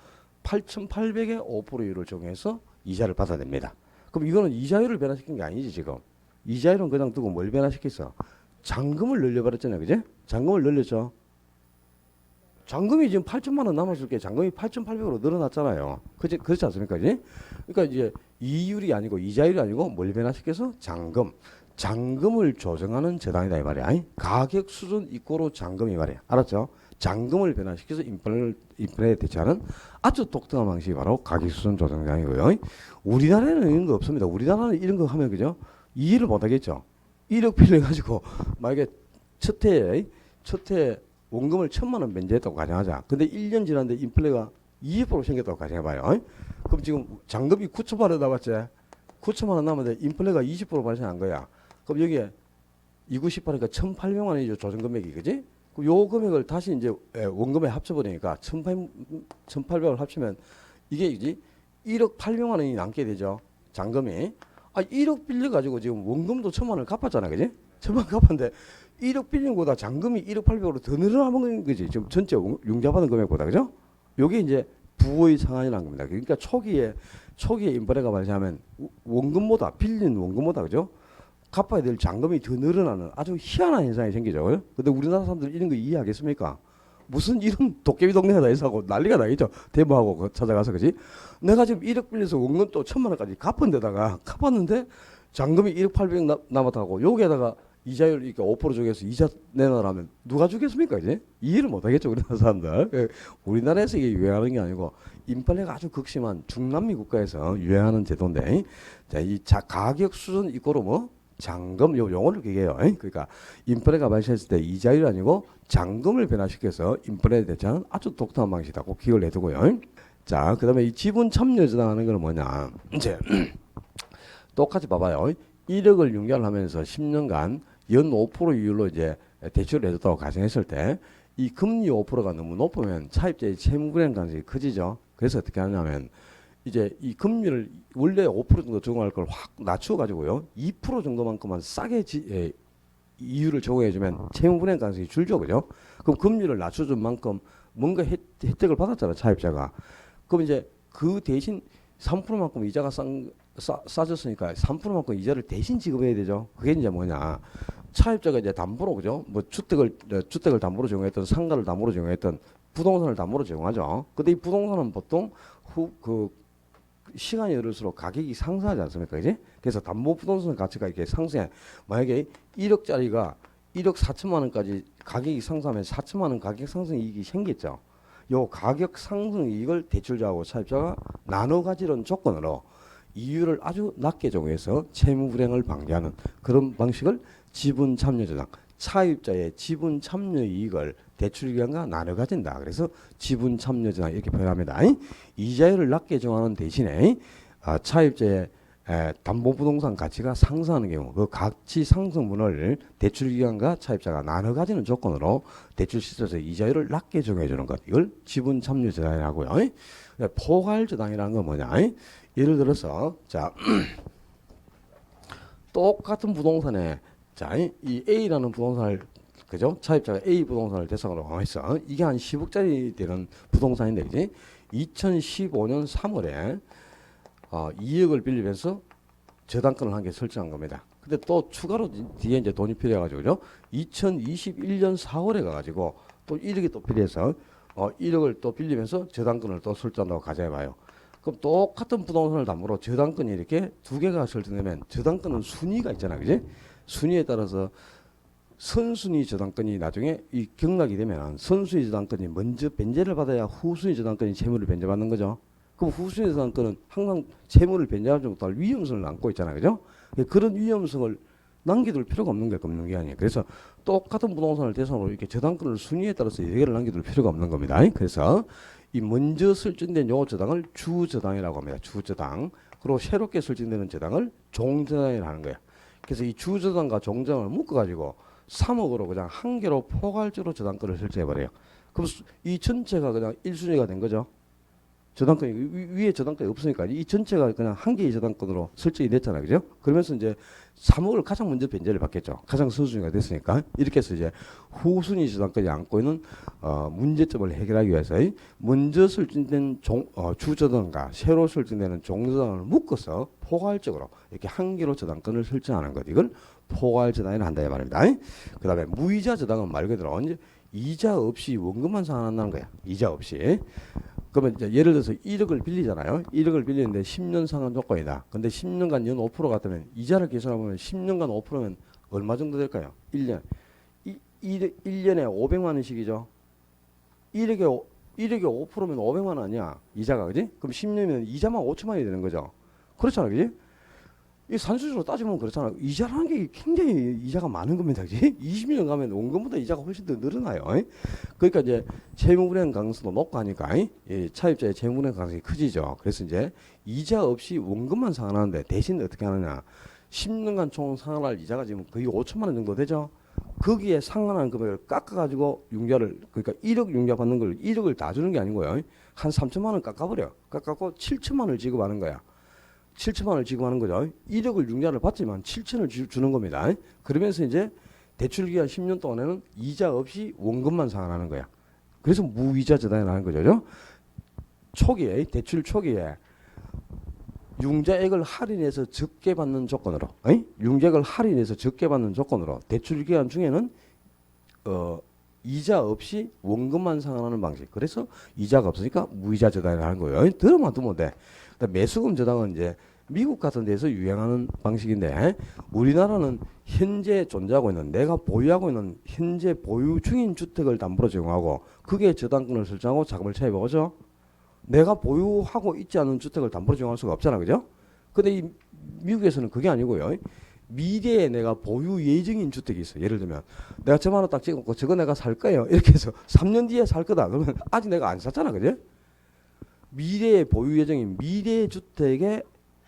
8,800에 5%율을 적용해서 이자를 받아냅니다. 그럼 이거는 이자율을 변화시킨 게 아니지 지금. 이자율은 그냥 두고 뭘 변화시켰어? 잔금을 늘려버렸잖아요, 그제? 잔금을 늘렸죠. 잔금이 지금 8천만 원 남았을 게 잔금이 8,800으로 늘어났잖아요. 그렇지 않습니까? 그지? 그러니까 이제 이율이 아니고 이자율이 아니고 뭘 변화시켜서 잔금을 조정하는 재단이다 이 말이야. 가격 수준 이꼬로 잔금이 말이야. 알았죠? 잔금을 변화시켜서 인플레에 대처하는 아주 독특한 방식이 바로 가격 수준 조정장이고요. 우리나라에는 이런 거 없습니다. 우리나라는 이런 거 하면 그죠? 이해를 못 하겠죠. 1억 빌려가지고 만약에 첫 해에 원금을 1,000만 원 면제했다고 가정하자. 근데 1년 지났는데 인플레가 20% 생겼다고 가정해봐요. 그럼 지금 잔금이 9천만 원 남았지. 9천만 원 남았는데 인플레가 20% 발생한 거야. 그럼 여기에 298이니까 1,800만 원이죠. 조정금액이. 그지? 요 금액을 다시 이제 원금에 합쳐버리니까 1,800을 합치면 이게 이제 1억 800만 원이 남게 되죠. 잔금이. 1억 빌려가지고 지금 원금도 1,000만 원을 갚았잖아. 그지? 1,000만 원 갚았는데 1억 빌린 거보다 잔금이 1억 800으로 더 늘어나는 거지. 지금 전체 융자받은 금액보다. 그죠? 요게 이제 부의 상한이라는 겁니다. 그러니까 초기에 인플레가 발생하면 빌린 원금보다 그죠? 갚아야 될 잔금이 더 늘어나는 아주 희한한 현상이 생기죠. 근데 우리나라 사람들 이런 거 이해하겠습니까? 무슨 이런 도깨비 동네가 다 있어하고 난리가 나겠죠. 대모하고 찾아가서 그지? 내가 지금 1억 빌려서 원금 또 1,000만 원까지 갚은 데다가 갚았는데 잔금이 1억 800 남았다고 여기에다가 이자율 이렇게 5% 적용해서 이자 내놔라면 누가 주겠습니까? 이제 이해를 못 하겠죠. 우리나라 사람들. 우리나라에서 이게 유행하는 게 아니고 인플레가 아주 극심한 중남미 국가에서 유행하는 제도인데 자, 가격 수준 이꼬로 뭐 잔금 요 용어를 얘기해요. 그러니까 인플레가 발생했을 때 이자율이 아니고 잔금을 변화시켜서 인플레에 대처하는 아주 독특한 방식이다. 꼭 기억을 해두고요. 자, 그다음에 이 지분 참여 저당하는 건 뭐냐? 이제 똑같이 봐봐요. 1억을 융자를 하면서 10년간 연 5% 이율로 이제 대출을 해줬다고 가정했을 때 이 금리 5%가 너무 높으면 차입자의 채무불이행 가능성이 커지죠. 그래서 어떻게 하냐면 이제 이 금리를 원래 5% 정도 적용할 걸 확 낮추어 가지고요 2% 정도만큼만 싸게 이율을 적용해주면 채무불이행 가능성이 줄죠, 그죠? 그럼 금리를 낮춰준 만큼 뭔가 혜택을 받았잖아, 차입자가. 그럼 이제 그 대신 3%만큼 이자가 싸졌으니까 3%만큼 이자를 대신 지급해야 되죠. 그게 이제 뭐냐? 차입자가 이제 담보로 그죠? 뭐 주택을 담보로 제공했던 상가를 담보로 제공했던 부동산을 담보로 제공하죠. 근데 이 부동산은 보통 시간이 흐를수록 가격이 상승하지 않습니까? 그지? 그래서 담보 부동산 가치가 이렇게 상승해. 만약에 1억짜리가 1억 4천만 원까지 가격이 상승하면 4천만 원 가격 상승 이익이 생겼죠. 요 가격 상승 이익을 대출자하고 차입자가 나눠 가지는 조건으로 이율을 아주 낮게 적용해서 채무 불이행을 방지하는 그런 방식을 지분 참여 저당, 차입자의 지분 참여 이익을 대출기관과 나눠 가진다. 그래서 지분 참여 저당 이렇게 표현합니다. 이자율을 낮게 정하는 대신에 차입자의 담보부동산 가치가 상승하는 경우 그 가치 상승분을 대출기관과 차입자가 나눠 가지는 조건으로 대출 시점에서 이자율을 낮게 정해 주는 것, 이걸 지분 참여 저당이라고요. 포괄 저당이라는 건 뭐냐? 예를 들어서 자 똑같은 부동산에 자 이 A라는 부동산을 그죠? 차입자가 A 부동산을 대상으로 했어. 이게 한 10억짜리 되는 부동산인데 그지? 2015년 3월에 2억을 빌리면서 저당권을 한 개 설정한 겁니다. 근데 또 추가로 뒤에 이제 돈이 필요해가지고 그죠? 2021년 4월에 가가지고 또 1억이 또 필요해서 1억을 또 빌리면서 저당권을 또 설정한다고 가정해봐요. 그럼 똑같은 부동산을 담보로 저당권이 이렇게 두 개가 설정되면 저당권은 순위가 있잖아, 그지? 순위에 따라서 선순위 저당권이 나중에 이 경락이 되면 선순위 저당권이 먼저 변제를 받아야 후순위 저당권이 채무를 변제받는 거죠. 그럼 후순위 저당권은 항상 채무를 변제하지 못할 위험성을 안고 있잖아, 그죠? 그런 위험성을 남겨둘 필요가 없는 게 금융기관이에요. 그래서 똑같은 부동산을 대상으로 이렇게 저당권을 순위에 따라서 여러 개를 남겨둘 필요가 없는 겁니다. 그래서 이 먼저 설정된 요 저당을 주저당이라고 합니다. 주저당. 그리고 새롭게 설정되는 저당을 종저당이라 하는 거야. 그래서 이 주저당과 종저당을 묶어가지고 3억으로 그냥 한 개로 포괄적으로 저당권을 설정해버려요. 그럼 이 전체가 그냥 1순위가 된 거죠. 저당권이 위에 저당권이 없으니까 이 전체가 그냥 한 개의 저당권으로 설정이 됐잖아요, 그죠? 그러면서 이제 3억을 가장 먼저 변제를 받겠죠. 가장 선순위가 됐으니까 이렇게 해서 이제 후순위 저당권이 안고 있는 문제점을 해결하기 위해서 먼저 설정된 주저당과 새로 설정되는 종저당을 묶어서 포괄적으로 이렇게 한 개로 저당권을 설정하는 것, 이걸 포괄 저당이라 한다 이 말입니다. 그다음에 무이자 저당은 말 그대로 이제 이자 없이 원금만 상환한다는 거야. 이자 없이. 그러면 이제 예를 들어서 1억을 빌리잖아요. 1억을 빌리는데 10년 상환 조건이다. 근데 10년간 연 5% 같으면 이자를 계산하면 10년간 5%면 얼마 정도 될까요? 1년. 1년에 500만 원씩이죠. 1억에 5%면 500만 원 아니야. 이자가, 그지? 그럼 10년이면 이자만 5천만 원이 되는 거죠. 그렇잖아, 그지? 이 산술적으로 따지면 그렇잖아. 이자라는 게 굉장히 이자가 많은 겁니다. 그지? 20년 가면 원금보다 이자가 훨씬 더 늘어나요. 그러니까 이제 채무불이행 가능성도 높고 하니까 차입자의 채무불이행 가능성이 커지죠. 그래서 이제 이자 없이 원금만 상환하는데 대신 어떻게 하느냐. 10년간 총 상환할 이자가 지금 거의 5천만 원 정도 되죠. 거기에 상환하는 금액을 깎아가지고 융자를, 그러니까 1억 융자 받는 걸 1억을 다 주는 게 아니고요. 한 3천만 원 깎아버려. 깎아고 7천만 원을 지급하는 거야. 7천만 원을 지급하는 거죠. 1억을 융자를 받지만 7천을 주는 겁니다. 그러면서 이제 대출기간 10년 동안에는 이자 없이 원금만 상환하는 거야. 그래서 무이자 저당이라는 거죠. 초기에, 대출 초기에 융자액을 할인해서 적게 받는 조건으로, 융자액을 할인해서 적게 받는 조건으로 대출기간 중에는 이자 없이 원금만 상환하는 방식. 그래서 이자가 없으니까 무이자 저당이라는 거예요. 들어만 두면 돼. 매수금 저당은 이제 미국 같은 데서 유행하는 방식인데 우리나라는 현재 존재하고 있는, 내가 보유하고 있는 현재 보유 중인 주택을 담보로 제공하고 그게 저당권을 설정하고 자금을 차입하죠. 내가 보유하고 있지 않은 주택을 담보로 제공할 수가 없잖아, 그죠? 근데 이 미국에서는 그게 아니고요. 미래에 내가 보유 예정인 주택이 있어. 예를 들면 내가 저만 원 딱 찍어놓고 저거 내가 살 거예요. 이렇게 해서 3년 뒤에 살 거다. 그러면 아직 내가 안 샀잖아, 그죠? 미래의 보유 예정인 미래 주택에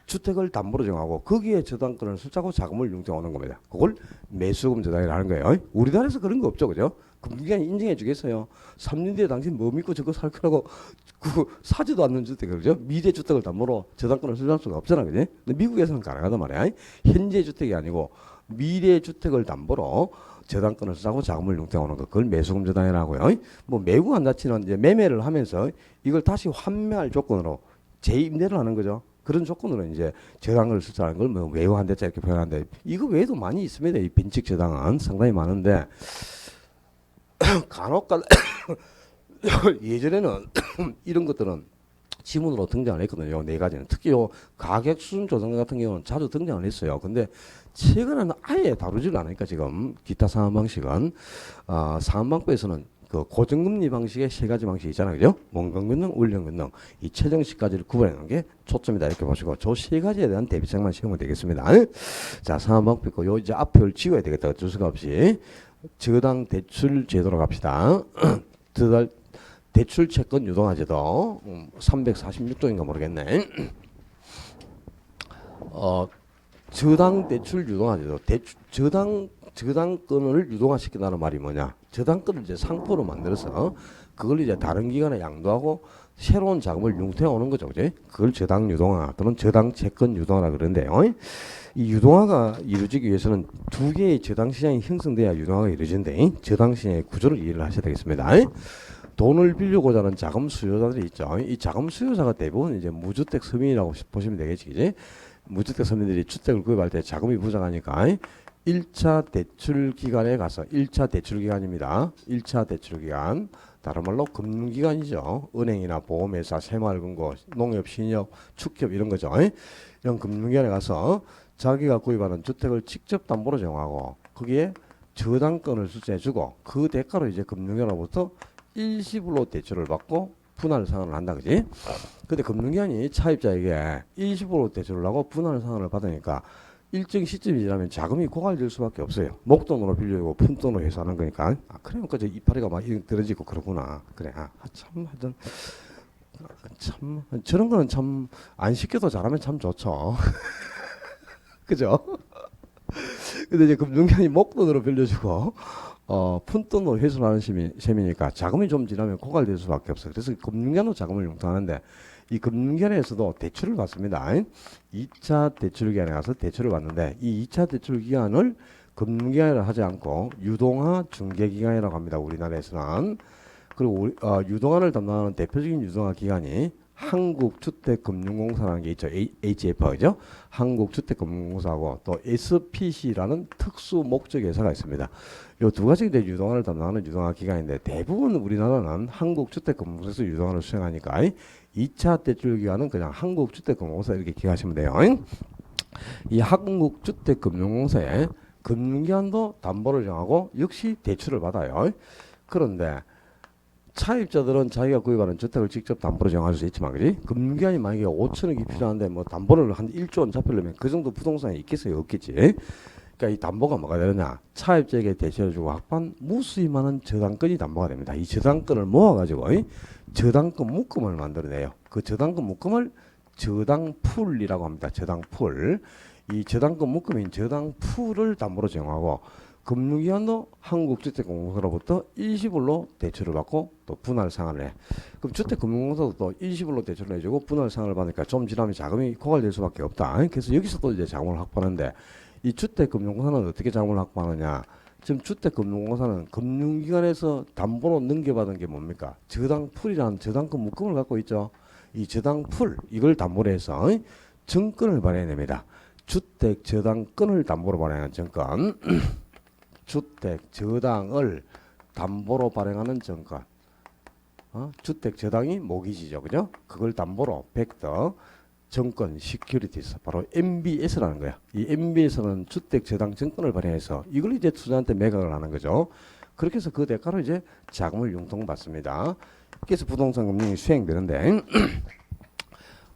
주택을 담보로 정하고 거기에 저당권을 설정하고 자금을 융통하는 겁니다. 그걸 매수금 저당이라는 거예요. 우리나라에서 그런 거 없죠, 그죠? 금융기관이 인정해 주겠어요. 3년 뒤에 당신 뭐 믿고 저거 살 거라고 사지도 않는 주택, 그죠? 미래 주택을 담보로 저당권을 설정할 수가 없잖아, 그죠? 근데 미국에서는 가능하단 말이야. 현재 주택이 아니고 미래 주택을 담보로 저당권을 쓰고 자금을 융통하는 것, 그걸 매수금 저당이라고요. 뭐 매국한 자체는 이제 매매를 하면서 이걸 다시 환매할 조건으로 재임대를 하는 거죠. 그런 조건으로 이제 저당을 설정하는 걸 뭐 외우한대자 이렇게 표현하는데 이거 외에도 많이 있습니다. 이 빈칙 저당은 상당히 많은데 간혹가 예전에는 이런 것들은 지문으로 등장을 했거든요. 네 가지는. 특히 요 가격 수준 조정 같은 경우는 자주 등장을 했어요. 근데 최근에는 아예 다루지를 않으니까 지금 기타 상환 방식은 상환방법에서는 그 고정금리 방식의 세 가지 방식이 있잖아요, 그죠? 원금권능, 원령권능 이 최정식까지를 구분하는 게 초점이다 이렇게 보시고 저 세 가지에 대한 대비책만 세우면 되겠습니다. 자, 상환방법 있고 요 이제 앞을 지워야 되겠다. 어쩔 수가 없이 저당 대출 제도로 갑시다. 대출 채권 유동화 제도 346조인가 모르겠네. 저당 대출 유동화 제도. 저당권을 유동화시킨다는 말이 뭐냐? 저당권을 이제 상표로 만들어서 그걸 이제 다른 기관에 양도하고 새로운 자금을 융통해 오는 거죠, 그지? 그걸 저당 유동화 또는 저당 채권 유동화라 그러는데요. 이 유동화가 이루어지기 위해서는 두 개의 저당 시장이 형성돼야 유동화가 이루어지는데 저당 시장의 구조를 이해를 하셔야 되겠습니다. 돈을 빌려고자 하는 자금 수요자들이 있죠. 이 자금 수요자가 대부분 이제 무주택 서민이라고 보시면 되겠지, 그지? 무주택 서민들이 주택을 구입할 때 자금이 부족하니까 1차 대출 기관에 가서 1차 대출 기관입니다. 1차 대출 기관. 다른 말로 금융기관이죠. 은행이나 보험회사, 새마을금고, 농협, 신협, 축협 이런 거죠. 이런 금융기관에 가서 자기가 구입하는 주택을 직접 담보로 제공하고 거기에 저당권을 수취해주고 그 대가로 이제 금융기관으로부터 일시불로 대출을 받고 분할 상환을 한다, 그지? 근데 금융기관이 차입자에게 일시불로 대출을 하고 분할 상환을 받으니까 일정 시점이 지나면 자금이 고갈될 수밖에 없어요. 목돈으로 빌려고 푼돈으로 해서 하는 거니까. 그러니까 이파리가 막 들어지고 그러구나. 그래. 참 하여튼 참 저런 거는 참 안 시켜도 잘하면 참 좋죠. 그죠? 근데 이제 금융기관이 목돈으로 빌려주고 푼돈으로 회수하는 셈이니까 자금이 좀 지나면 고갈될 수밖에 없어요. 그래서 금융기관도 자금을 융통하는데 이 금융기관에서도 대출을 받습니다. 2차 대출기관에 가서 대출을 받는데 이 2차 대출기관을 금융기관이라 하지 않고 유동화 중개기관이라고 합니다. 우리나라에서는. 그리고 유동화를 담당하는 대표적인 유동화 기관이 한국주택금융공사라는 게 있죠. HF죠. 한국주택금융공사하고 또 SPC라는 특수 목적 회사가 있습니다. 이 두 가지 이제 유동화를 담당하는 유동화 기관인데 대부분 우리나라는 한국주택금융공사에서 유동화를 수행하니까 2차 대출 기관은 그냥 한국주택금융공사 이렇게 기억하시면 돼요. 이 한국주택금융공사에 금융기관도 담보를 정하고 역시 대출을 받아요. 그런데 차입자들은 자기가 구입하는 주택을 직접 담보로 정할 수 있지만, 그지? 금융기관이 만약에 5천억이 필요한데 뭐 담보를 한 1조 원 잡히려면 그 정도 부동산이 있겠어요? 없겠지? 그러니까 이 담보가 뭐가 되느냐? 차입자에게 대출해주고 확보한 무수히 많은 저당권이 담보가 됩니다. 이 저당권을 모아가지고 저당권 묶음을 만들어내요. 그 저당권 묶음을 저당풀이라고 합니다. 저당풀. 이 저당권 묶음인 저당풀을 담보로 정하고 금융기관도 한국주택금융공사로부터 일시불로 대출을 받고 또 분할 상환을 해. 그럼 주택금융공사도 또 일시불로 대출을 해주고 분할 상환을 받으니까 좀 지나면 자금이 고갈될 수밖에 없다. 그래서 여기서 또 이제 자금을 확보하는데 이 주택금융공사는 어떻게 자금을 확보하느냐? 지금 주택금융공사는 금융기관에서 담보로 넘겨받은 게 뭡니까? 저당풀이라는 저당권 묶음을 갖고 있죠. 이 저당풀 이걸 담보로 해서 증권을 발행해냅니다. 주택 저당권을 담보로 발행하는 증권. 주택 저당을 담보로 발행하는 증권. 주택 저당이 모기지죠, 그죠? 그걸 담보로 벡터 증권 시큐리티스 바로 MBS라는 거야. 이 MBS는 주택 저당 증권을 발행해서 이걸 이제 투자한테 매각을 하는 거죠. 그렇게 해서 그 대가로 이제 자금을 융통받습니다. 그래서 부동산 금융이 수행되는데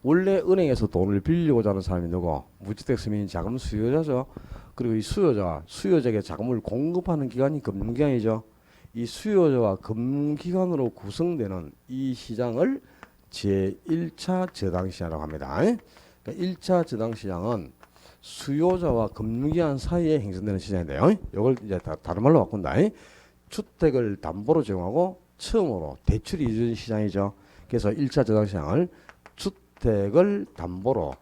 원래 은행에서 돈을 빌리고자 하는 사람이 누구? 무주택 서민 자금 수요자죠. 그리고 이 수요자에게 자금을 공급하는 기관이 금융기관이죠. 이 수요자와 금융기관으로 구성되는 이 시장을 제1차 저당시장이라고 합니다. 그러니까 1차 저당시장은 수요자와 금융기관 사이에 형성되는 시장인데요. 이걸 이제 다른 말로 바꾼다. 주택을 담보로 제공하고 처음으로 대출이 이루어진 시장이죠. 그래서 1차 저당시장을 주택을 담보로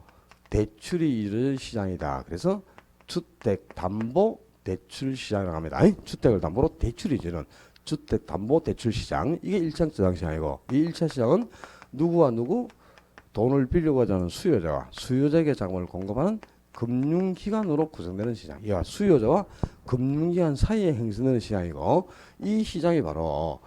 대출이 이루어진 시장이다. 그래서 주택 담보 대출 시장이라고 합니다. 주택을 담보로 대출이 주는 주택 담보 대출 시장. 이게 1차 저당 시장이고 이 1차 시장은 누구와 누구 돈을 빌려고자 하는 수요자와 수요자에게 자금을 공급하는 금융기관으로 구성되는 시장. 이와 수요자와 금융기관 사이에 형성되는 시장이고 이 시장이 바로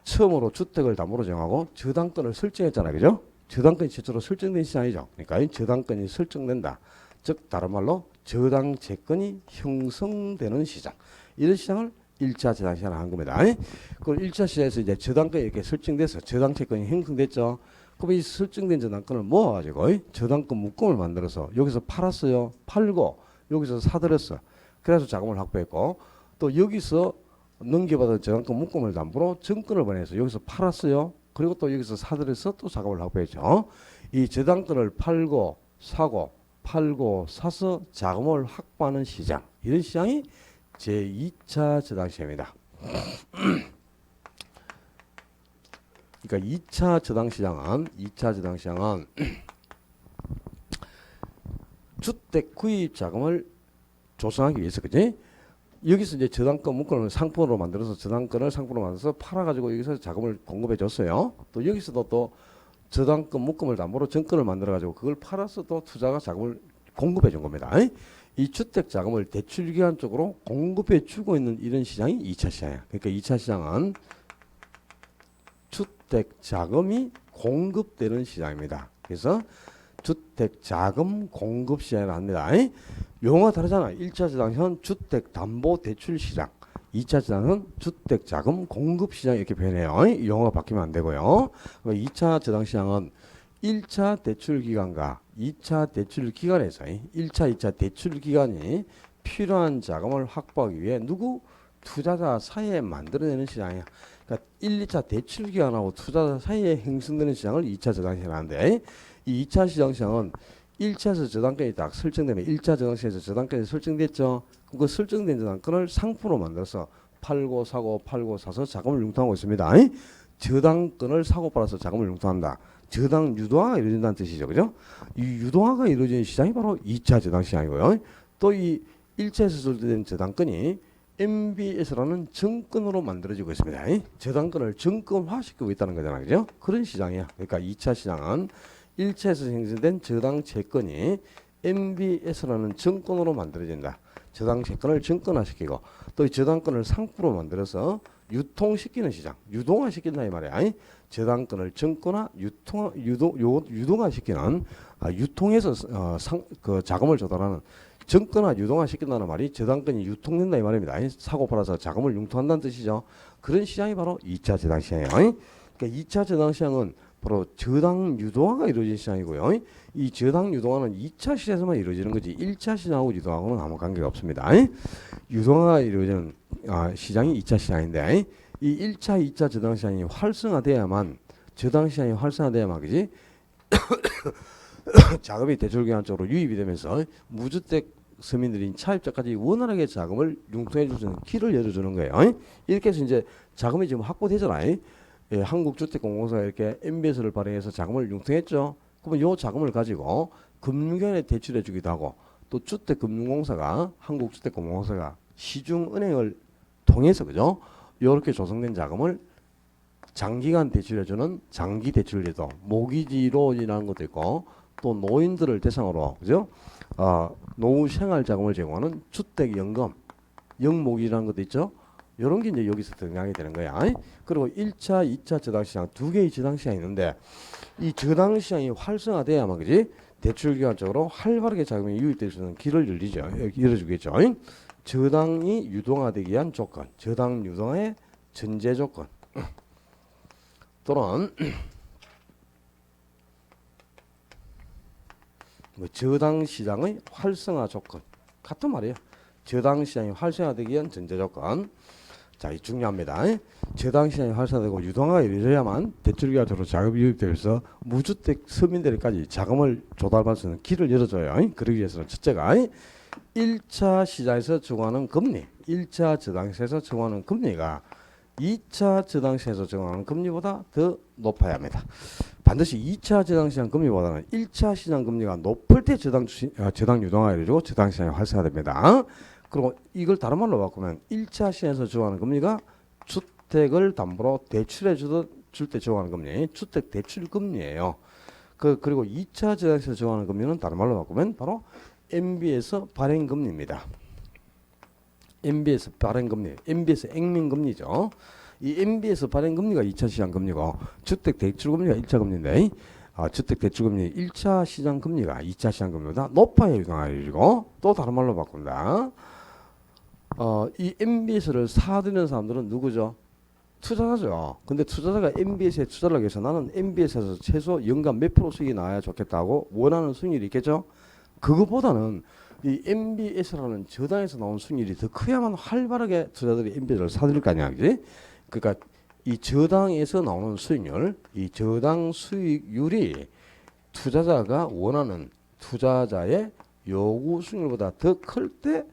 처음으로 주택을 담보로 정하고 저당권을 설정했잖아요. 그죠? 저당권이 최초로 설정된 시장이죠. 그러니까 저당권이 설정된다. 즉 다른 말로 저당 채권이 형성되는 시장. 이런 시장을 1차 저당 시장을 한 겁니다. 그 1차 시장에서 이제 저당권이 이렇게 설정돼서 저당 채권이 형성됐죠. 그럼 이 설정된 저당권을 모아가지고 저당권 묶음을 만들어서 여기서 팔았어요. 팔고 여기서 사들였어. 그래서 자금을 확보했고 또 여기서 넘겨받은 저당권 묶음을 담보로 증권을 발행해서 여기서 팔았어요. 그리고 또 여기서 사들여서 또 자금을 확보했죠. 이 저당권을 팔고 사고 팔고 사서 자금을 확보하는 시장. 이런 시장이 제2차 저당시장입니다. 그러니까 2차 저당시장은 주택 구입 자금을 조성하기 위해서, 그지? 여기서 이제 저당권 묶음을 상품으로 만들어서 저당권을 상품으로 만들어서 팔아가지고 여기서 자금을 공급해 줬어요. 또 여기서도 또 저당권 묶음을 담보로 증권을 만들어가지고 그걸 팔아서 또 투자가 자금을 공급해 준 겁니다. 이 주택 자금을 대출기관 쪽으로 공급해 주고 있는 이런 시장이 2차 시장이야. 그러니까 2차 시장은 주택 자금이 공급되는 시장입니다. 그래서 주택 자금 공급 시장이라 합니다. 용어가 다르잖아. 1차 시장은 주택 담보 대출 시장, 2차 시장은 주택 자금 공급 시장 이렇게 표현해요. 용어가 바뀌면 안 되고요. 2차 저당 시장은 1차 대출 기관과 2차 대출 기관에서 1차, 2차 대출 기관이 필요한 자금을 확보하기 위해 누구? 투자자 사이에 만들어내는 시장이야. 그러니까 1, 2차 대출 기간하고 투자자 사이에 형성되는 시장을 2차 저당시장하는데 이 2차 시장은 1차에서 저당권이 딱 설정되면 1차 저당시에서 저당권이 설정됐죠. 그럼 그 설정된 저당권을 상품으로 만들어서 팔고 사고 팔고 사서 자금을 융통하고 있습니다. 저당권을 사고 팔아서 자금을 융통한다. 저당 유동화가 이루어진다는 뜻이죠. 그죠? 이 유동화가 이루어지는 시장이 바로 2차 저당시장이고요. 또 이 1차에서 설정된 저당권이 MBS라는 정권으로 만들어지고 있습니다. 저당권을 정권화시키고 있다는 거잖아요. 그죠? 그런 시장이야. 그러니까 2차 시장은 1차에서 생성된 저당 채권이 MBS라는 정권으로 만들어진다. 저당 채권을 정권화시키고 또 이 저당권을 상품으로 만들어서 유통시키는 시장, 유동화시킨다 이 말이야. 저당권을 정권화, 유동화시키는 유통해서 그 자금을 조달하는 정권화, 유동화시킨다는 말이 저당권이 유통된다 이 말입니다. 사고 팔아서 자금을 융통한다는 뜻이죠. 그런 시장이 바로 2차 저당시장이에요. 그러니까 2차 저당시장은 바로 저당 유동화가 이루어진 시장이고요. 이 저당 유동화는 2차 시장에서만 이루어지는 거지 1차 시장하고 유동화하고는 아무 관계가 없습니다. 유동화가 이루어지는 시장이 2차 시장인데 이 1차, 2차 저당 시장이 활성화돼야만 저당 시장이 활성화돼야만 그지 자금이 대출기관 쪽으로 유입이 되면서 무주택 서민들인 차입자까지 원활하게 자금을 융통해 줄 수 있는 길을 열어주는 거예요. 이렇게 해서 이제 자금이 지금 확보되잖아요. 예, 한국주택공공사가 이렇게 MBS를 발행해서 자금을 융통했죠. 그러면 이 자금을 가지고 금융기관에 대출해 주기도 하고 또 주택금융공사가 한국주택공공사가 시중은행을 통해서 그죠? 이렇게 조성된 자금을 장기간 대출해주는 장기대출제도, 모기지론이라는 것도 있고 또 노인들을 대상으로 그죠? 노후 생활자금을 제공하는 주택연금, 영모기라는 것도 있죠. 이런 게 이제 여기서 등장이 되는 거야. 그리고 1차, 2차 저당시장 두 개의 저당시장이 있는데 이 저당시장이 활성화돼야만 그지 대출기관적으로 활발하게 자금이 유입될 수 있는 길을 열어주겠죠. 저당이 유동화되기 위한 조건, 저당 유동화의 전제 조건 또는 저당 시장의 활성화 조건 같은 말이에요. 저당 시장이 활성화되기 위한 전제 조건. 자, 이 중요합니다. 저당 시장이 활성화되고 유동화가 이루어져야만 대출기관으로 자금이 유입되어서 무주택 서민들까지 자금을 조달할 수 있는 길을 열어줘요. 그러기 위해서는 첫째가 1차 시장에서 적용하는 금리, 1차 저당시에서 적용하는 금리가 2차 저당시에서 적용하는 금리보다 더 높아야 합니다. 반드시 2차 저당시장 금리보다는 1차 시장 금리가 높을 때 저당 유동화가 이루어지고 저당 시장이 활성화됩니다. 그리고 이걸 다른 말로 바꾸면 1차 시장에서 적용하는 금리가 주택을 담보로 대출해 줄 때 적용하는 금리, 주택 대출 금리예요. 그리고 2차 저당시에서 적용하는 금리는 다른 말로 바꾸면 바로 MBS 발행 금리입니다. MBS 발행 금리, MBS 액면 금리죠. 이 MBS 발행 금리가 2차 시장 금리고 주택 대출 금리가 1차 금리인데 주택 대출 금리 1차 시장 금리가 2차 시장 금리보다 높아야 유동화이고 또 다른 말로 바꾼다. 이 MBS를 사들이는 사람들은 누구죠? 투자자죠. 근데 투자자가 MBS에 투자를 하기 위해서 나는 MBS에서 최소 연간 몇 프로 수익이 나와야 좋겠다고 원하는 수익률이 있겠죠? 그거보다는 이 MBS라는 저당에서 나온 수익률이 더 커야만 활발하게 투자자들이 MBS를 사들일 거 아니야, 그지? 그러니까 이 저당에서 나오는 수익률, 이 저당 수익률이 투자자가 원하는 투자자의 요구 수익률보다 더 클 때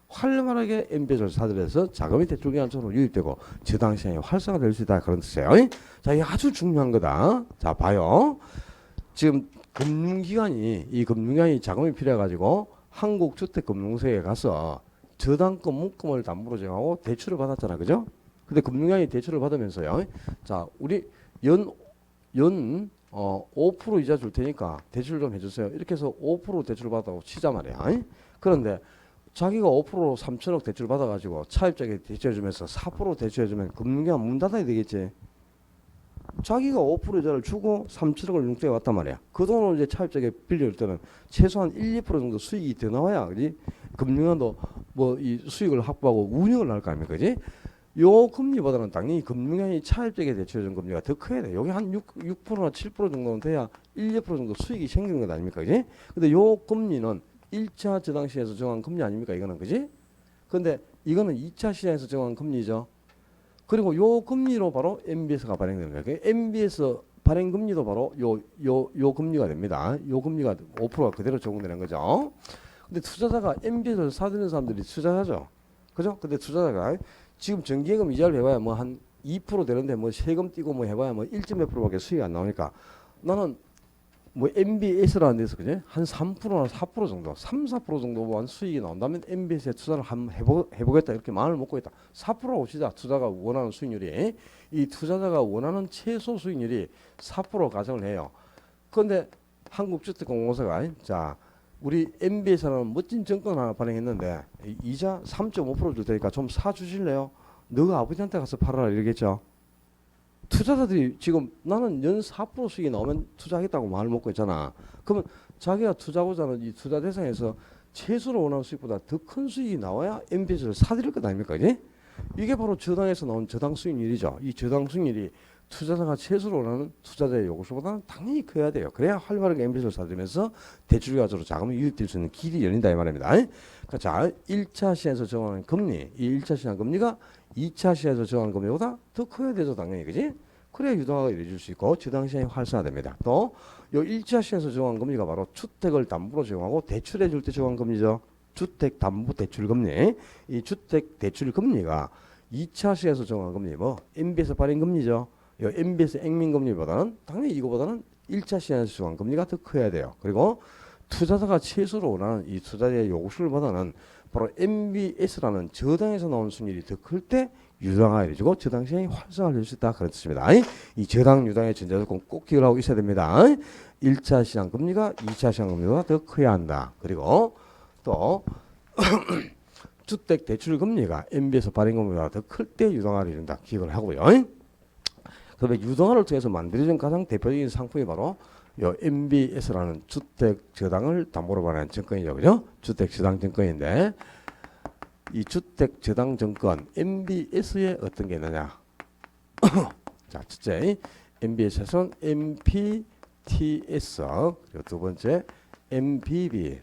활발하게 MBS를 사들여서 자금이 대출기관 쪽으로 유입되고 저당 시장이 활성화될 수 있다 그런 뜻이에요. 자, 이게 아주 중요한 거다. 자, 봐요. 지금 이 금융기관이 자금이 필요해가지고 한국주택금융공사에 가서 저당권 묶음을 담보로 정하고 대출을 받았잖아, 그죠? 근데 금융기관이 대출을 받으면서요. 자, 우리 연 5% 이자 줄 테니까 대출 좀 해주세요. 이렇게 해서 5% 대출을 받았다고 치자 말이야. 그런데 자기가 5% 3천억 대출 받아가지고 차입자에게 대출해주면서 4% 대출해주면 금융기관 문 닫아야 되겠지. 자기가 5% 이자를 주고 3천억을 융통해 왔단 말이야. 그 돈을 이제 차입자에게 빌려줄 때는 최소한 1, 2% 정도 수익이 더 나와야, 그지? 금융기관도 뭐 이 수익을 확보하고 운영을 할 거 아닙니까, 그지? 요 금리보다는 당연히 금융기관이 차입자에게 대출해준 금리가 더 커야 돼. 여기 한 6%나 7% 정도는 돼야 1, 2% 정도 수익이 생기는 것 아닙니까, 그지? 근데 요 금리는 1차 저당시에서 정한 금리 아닙니까, 이거는, 그지? 근데 이거는 2차 시장에서 정한 금리죠. 그리고 요 금리로 바로 MBS가 발행되는 거예요. 그 MBS 발행 금리도 바로 요 금리가 됩니다. 요 금리가 5%가 그대로 적용되는 거죠. 근데 투자자가 MBS를 사들이는 사람들이 투자자죠. 그죠? 근데 투자자가 지금 정기예금 이자를 해봐야 뭐 한 2% 되는데 뭐 세금 띄고 뭐 해봐야 뭐 1점 몇 프로밖에 수익이 안 나오니까 나는 뭐 MBS라는 데서 그죠? 한 3%나 4% 정도, 3, 4% 정도만 수익이 나온다면 MBS에 투자를 한번 해보겠다 이렇게 마음을 먹고 있다. 4%라고 치자. 투자가 원하는 수익률이 이 투자자가 원하는 최소 수익률이 4% 가정을 해요. 그런데 한국주택공사가 자 우리 MBS라는 멋진 정권 하나 발행했는데 이자 3.5%줄 테니까 좀 사주실래요? 너가 아버지한테 가서 팔아라 이러겠죠. 투자자들이 지금 나는 연 4% 수익이 나오면 투자하겠다고 마음을 먹고 있잖아. 그러면 자기가 투자하고자 하는 이 투자 대상에서 최소로 원하는 수익보다 더 큰 수익이 나와야 MBS를 사들일 것 아닙니까? 이게 바로 저당에서 나온 저당 수익률이죠. 이 저당 수익률이 투자자가 최소로 원하는 투자자의 요구수보다는 당연히 커야 돼요. 그래야 활발하게 MBS를 사들면서 대출 가지고 자금을 유입될 수 있는 길이 열린다 이 말입니다. 그러니까 자, 1차 시장에서 정하는 금리, 이 1차 시장 금리가 2차 시장에서 정하는 금리보다 더 커야 되죠, 당연히. 그지? 그래야 유동화가 이루어질 수 있고 저당 시장이 활성화됩니다. 또 요 1차 시장에서 정한 금리가 바로 주택을 담보로 제공하고 대출해 줄 때 정한 금리죠. 주택 담보 대출 금리. 이 주택 대출 금리가 2차 시장에서 정한 금리 뭐 MBS 발행 금리죠. 요 MBS 액면 금리보다는 당연히 이거보다는 1차 시장에서 정한 금리가 더 커야 돼요. 그리고 투자자가 최소로 원하는 이 투자자의 요구수보다는 바로 MBS라는 저당에서 나온 수익률이 더 클 때 유동화가 이루어지고 저당 시장이 활성화될 수 있다 그런 뜻입니다. 이 저당 유동의 전제조건 꼭 기억을 하고 있어야 됩니다. 1차 시장 금리가 2차 시장 금리보다 더 커야 한다. 그리고 또 주택 대출 금리가 MBS 발행 금리보다 더 클 때 유동화를 이룬다. 기억을 하고요. 그다음에 유동화를 통해서 만들어진 가장 대표적인 상품이 바로 요 MBS라는 주택 저당을 담보로 발행한 증권이죠. 그죠? 주택 저당 증권인데 이 주택 저당 증권 MBS에 어떤 게 있느냐? 자, 첫째 MBS에서는 MPTS, 그리고 두 번째 MBB,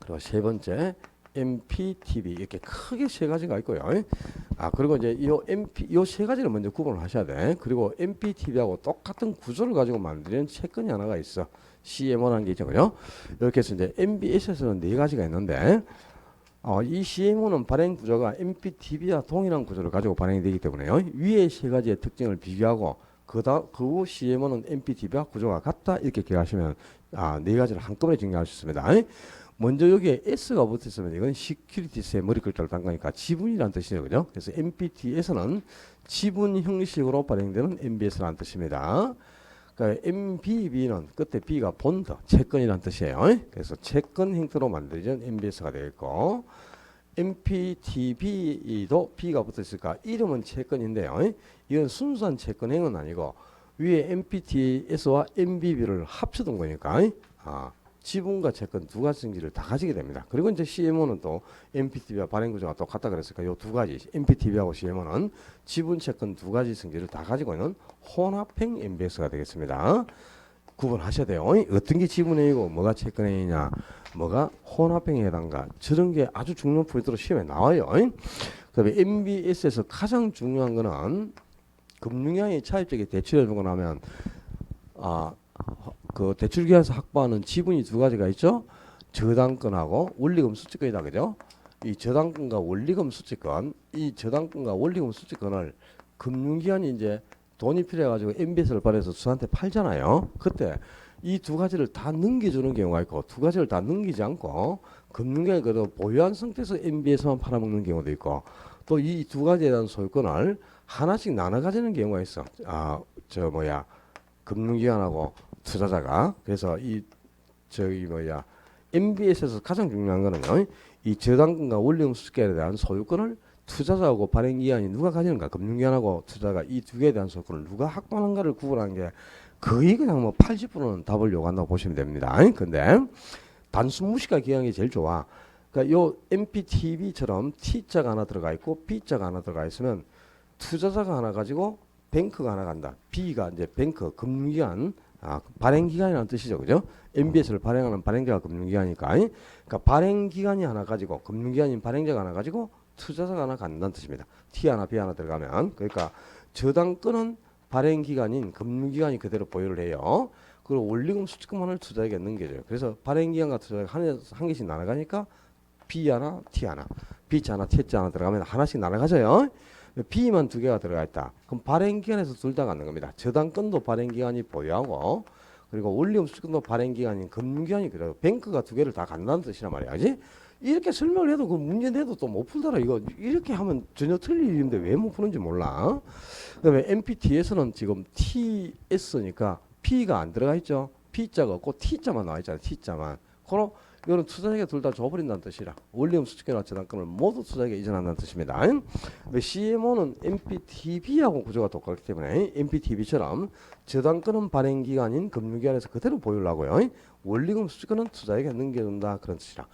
그리고 세 번째 MPTB 이렇게 크게 세 가지가 있고요. 그리고 이제 요 세 가지를 먼저 구분을 하셔야 돼. 그리고 MPTB하고 똑같은 구조를 가지고 만드는 채권이 하나가 있어. CMO라는 게 있죠, 그죠? 이렇게 해서 이제 MBS에서는 네 가지가 있는데, 이 CMO는 발행 구조가 MPTB와 동일한 구조를 가지고 발행이 되기 때문에요. 위에 세 가지의 특징을 비교하고 그 후 CMO는 MPTB와 구조가 같다 이렇게 기억하시면 네 가지를 한꺼번에 정리할 수 있습니다. 먼저 여기에 S가 붙어있으면 이건 시큐리티스의 머리 글자를 단 거니까 지분이라는 뜻이에요. 그죠? 그래서 MPT에서는 지분 형식으로 발행되는 MBS라는 뜻입니다. 그러니까 MBB는 끝에 B가 본드, 채권이라는 뜻이에요. 그래서 채권 형태로 만들어진 MBS가 되겠고 MPTB도 B가 붙어있으니까 이름은 채권인데요. 이건 순수한 채권행은 아니고 위에 MPTS와 MBB를 합쳐둔 거니까 지분과 채권 두 가지 성질을 다 가지게 됩니다. 그리고 이제 CMO는 또 MPTB와 발행 구조가 똑같다 그랬으니까 이 두 가지 MPTB하고 CMO는 지분 채권 두 가지 성질을 다 가지고 있는 혼합형 MBS가 되겠습니다. 구분하셔야 돼요. 어떤 게 지분행위고 뭐가 채권행위냐, 뭐가 혼합형에 해당가 저런 게 아주 중요한 포인트로 시험에 나와요. 그다음에 MBS에서 가장 중요한 거는 금융량이 차입적에 대출해 주고 나면 그 대출기관에서 확보하는 지분이 두 가지가 있죠. 저당권하고 원리금 수취권이다, 그죠? 이 저당권과 원리금 수취권, 이 저당권과 원리금 수취권을 금융기관이 이제 돈이 필요해가지고 MBS를 발행해서 수한테 팔잖아요. 그때 이 두 가지를 다 넘겨주는 경우가 있고 두 가지를 다 넘기지 않고 금융기관이 그래도 보유한 상태에서 MBS만 팔아먹는 경우도 있고 또 이 두 가지에 대한 소유권을 하나씩 나눠 가지는 경우가 있어. 금융기관하고 투자자가. 그래서 MBS에서 가장 중요한 거는요, 이 저당권과 원리금 수취권에 대한 소유권을 투자자하고 발행기관이 누가 가지는가, 금융기관하고 투자자가 이 두 개에 대한 소유권을 누가 확보하는가를 구분하는 게 거의 그냥 뭐 80%는 답을 요구한다고 보시면 됩니다. 근데 단순 무시가 기억이 제일 좋아. 그러니까 요 MPTB처럼 T자가 하나 들어가 있고 B자가 하나 들어가 있으면 투자자가 하나 가지고 뱅크가 하나 간다. B가 이제 뱅크, 금융기관, 발행기관이라는 뜻이죠. 그죠? MBS를 발행하는 발행자가 금융기관이니까. 그러니까 발행기관이 하나 가지고, 금융기관인 발행자가 하나 가지고 투자자가 하나 갖는다는 뜻입니다. T 하나 B 하나 들어가면 그러니까 저당권은 발행기간인 금융기관이 그대로 보유를 해요. 그리고 원리금 수익금만을 투자에게 넘겨줘요. 그래서 발행기간과 투자가 한 개씩 나눠가니까 B 하나 T 하나 B자 하나 T자 하나 들어가면 하나씩 나눠가져요. B만 두 개가 들어가 있다. 그럼 발행기간에서 둘 다 갖는 겁니다. 저당권도 발행기관이 보유하고 그리고 원리금 수익금도 발행기관인 금융기관이 그래요. 뱅크가 두 개를 다 갖는다는 뜻이란 말이야. 그지? 이렇게 설명을 해도 그 문제 내도 또 못 풀더라. 이거 이렇게 하면 전혀 틀릴 일인데 왜 못 푸는지 몰라. 그다음에 MPT에서는 지금 TS니까 P가 안 들어가 있죠. P자가 없고 T자만 나와 있잖아요. T자만. 그럼 이거는 투자자에게 둘 다 줘버린다는 뜻이라. 원리금 수익금이나 저당권을 모두 투자자에게 이전한다는 뜻입니다. CMO는 MPTB하고 구조가 똑같기 때문에 MPTB처럼 저당권은 발행기관인 금융기관에서 그대로 보유를 하고요. 원리금 수익금은 투자에게 넘겨준다 그런 뜻이라.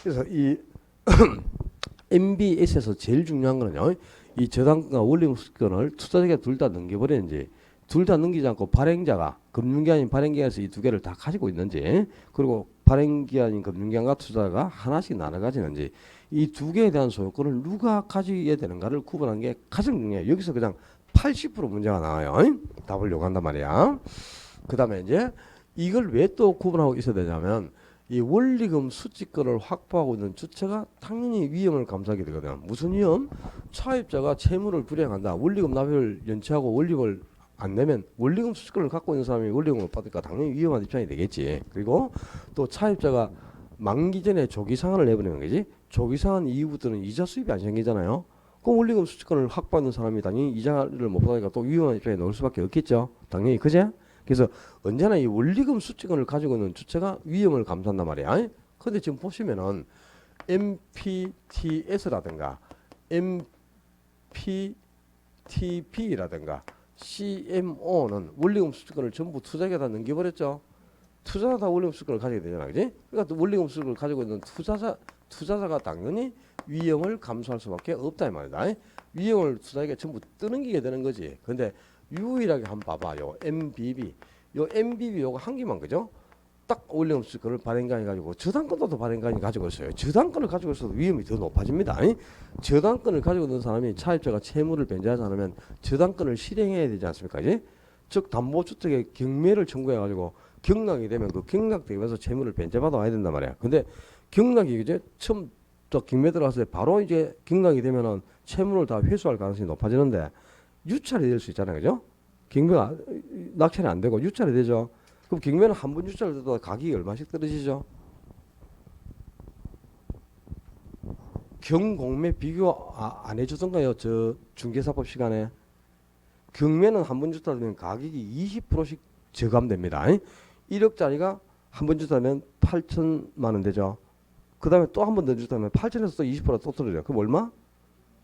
그래서 이 MBS에서 제일 중요한 거는요. 이 저당권과 원리금 수익금을 투자자에게 둘 다 넘겨버리는지 둘 다 넘기지 않고 발행자가 금융기관인 발행기관에서 이 두 개를 다 가지고 있는지 그리고 발행기관인 금융기관과 투자자가 하나씩 나눠 가지는지 이 두 개에 대한 소유권을 누가 가지게 되는가를 구분하는 게 가장 중요해요. 여기서 그냥 80% 문제가 나와요. 답을 요구한단 말이야. 그 다음에 이제 이걸 왜 또 구분하고 있어야 되냐면 이 원리금 수익권을 확보하고 있는 주체가 당연히 위험을 감수하게 되거든. 무슨 위험? 차입자가 채무를 불이행한다. 원리금 납입을 연체하고 원리금을 안 내면 원리금 수익권을 갖고 있는 사람이 원리금을 못 받으니까 당연히 위험한 입장이 되겠지. 그리고 또 차입자가 만기 전에 조기상환을 내버리는 거지. 조기상환 이후부터는 이자 수입이 안 생기잖아요. 그럼 원리금 수익권을 확보하는 사람이 당연히 이자를 못 받으니까 또 위험한 입장에 놓을 수밖에 없겠죠. 당연히 그제? 그래서 언제나 이 원리금 수익권을 가지고 있는 주체가 위험을 감수한단 말이야. 근데 지금 보시면은 MPTS라든가 MPTB라든가 CMO는 원리금 수익권을 전부 투자자에다 넘겨버렸죠. 투자자 다 원리금 수익권을 가지게 되잖아, 그지? 그러니까 또 원리금 수익을 가지고 있는 투자자가 당연히 위험을 감수할 수밖에 없다 이 말이다. 위험을 투자에게 전부 떠넘기게 되는 거지. 근데 유일하게 한번 봐봐. 요 MBB 요거 한 개만 그죠? 딱 원리금 수익권을 발행관이 가지고 저당권도 발행관이 가지고 있어요. 저당권을 가지고 있어도 위험이 더 높아집니다. 저당권을 가지고 있는 사람이 차입자가 채무를 변제하지 않으면 저당권을 실행해야 되지 않습니까? 즉 담보주택의 경매를 청구해 가지고 경락이 되면 그 경락되면서 채무를 변제받아 와야 된단 말이야. 근데 경락이 이제 처음 또 경매 들어갔을 때 바로 이제 경락이 되면은 채무를 다 회수할 가능성이 높아지는데 유찰이 될 수 있잖아요. 그죠? 경매가 낙찰이 안 되고 유찰이 되죠. 그럼 경매는 한 번 유찰을 해도 가격이 얼마씩 떨어지죠? 경공매 비교 안 해주던가요? 저 중개사법 시간에. 경매는 한 번 유찰되면 가격이 20%씩 저감됩니다. 1억짜리가 한 번 유찰하면 8천만 원 되죠. 그 다음에 또 한 번 더 유찰하면 8천에서 또 20%또 떨어져요. 그럼 얼마?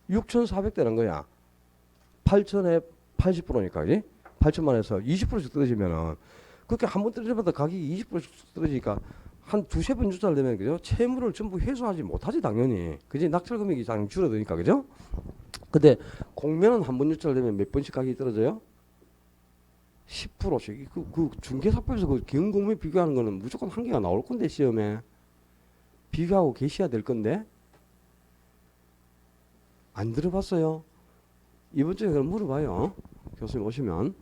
6,400 되는 거야. 8천에 80%니까, 그지? 8천만 원에서 20%씩 떨어지면은, 그렇게 한 번 떨어질 때마다 가격이 20%씩 떨어지니까, 한 두세 번 유찰되면, 그죠? 채무를 전부 회수하지 못하지, 당연히. 그지? 낙찰 금액이 당연히 줄어드니까, 그죠? 근데, 공매는 한 번 유찰되면 몇 번씩 가격이 떨어져요? 10%씩. 그 중개사법에서 그 경공매 비교하는 거는 무조건 한 개가 나올 건데, 시험에. 비교하고 계셔야 될 건데, 안 들어봤어요? 이번 주에 그럼 물어봐요. 교수님 오시면.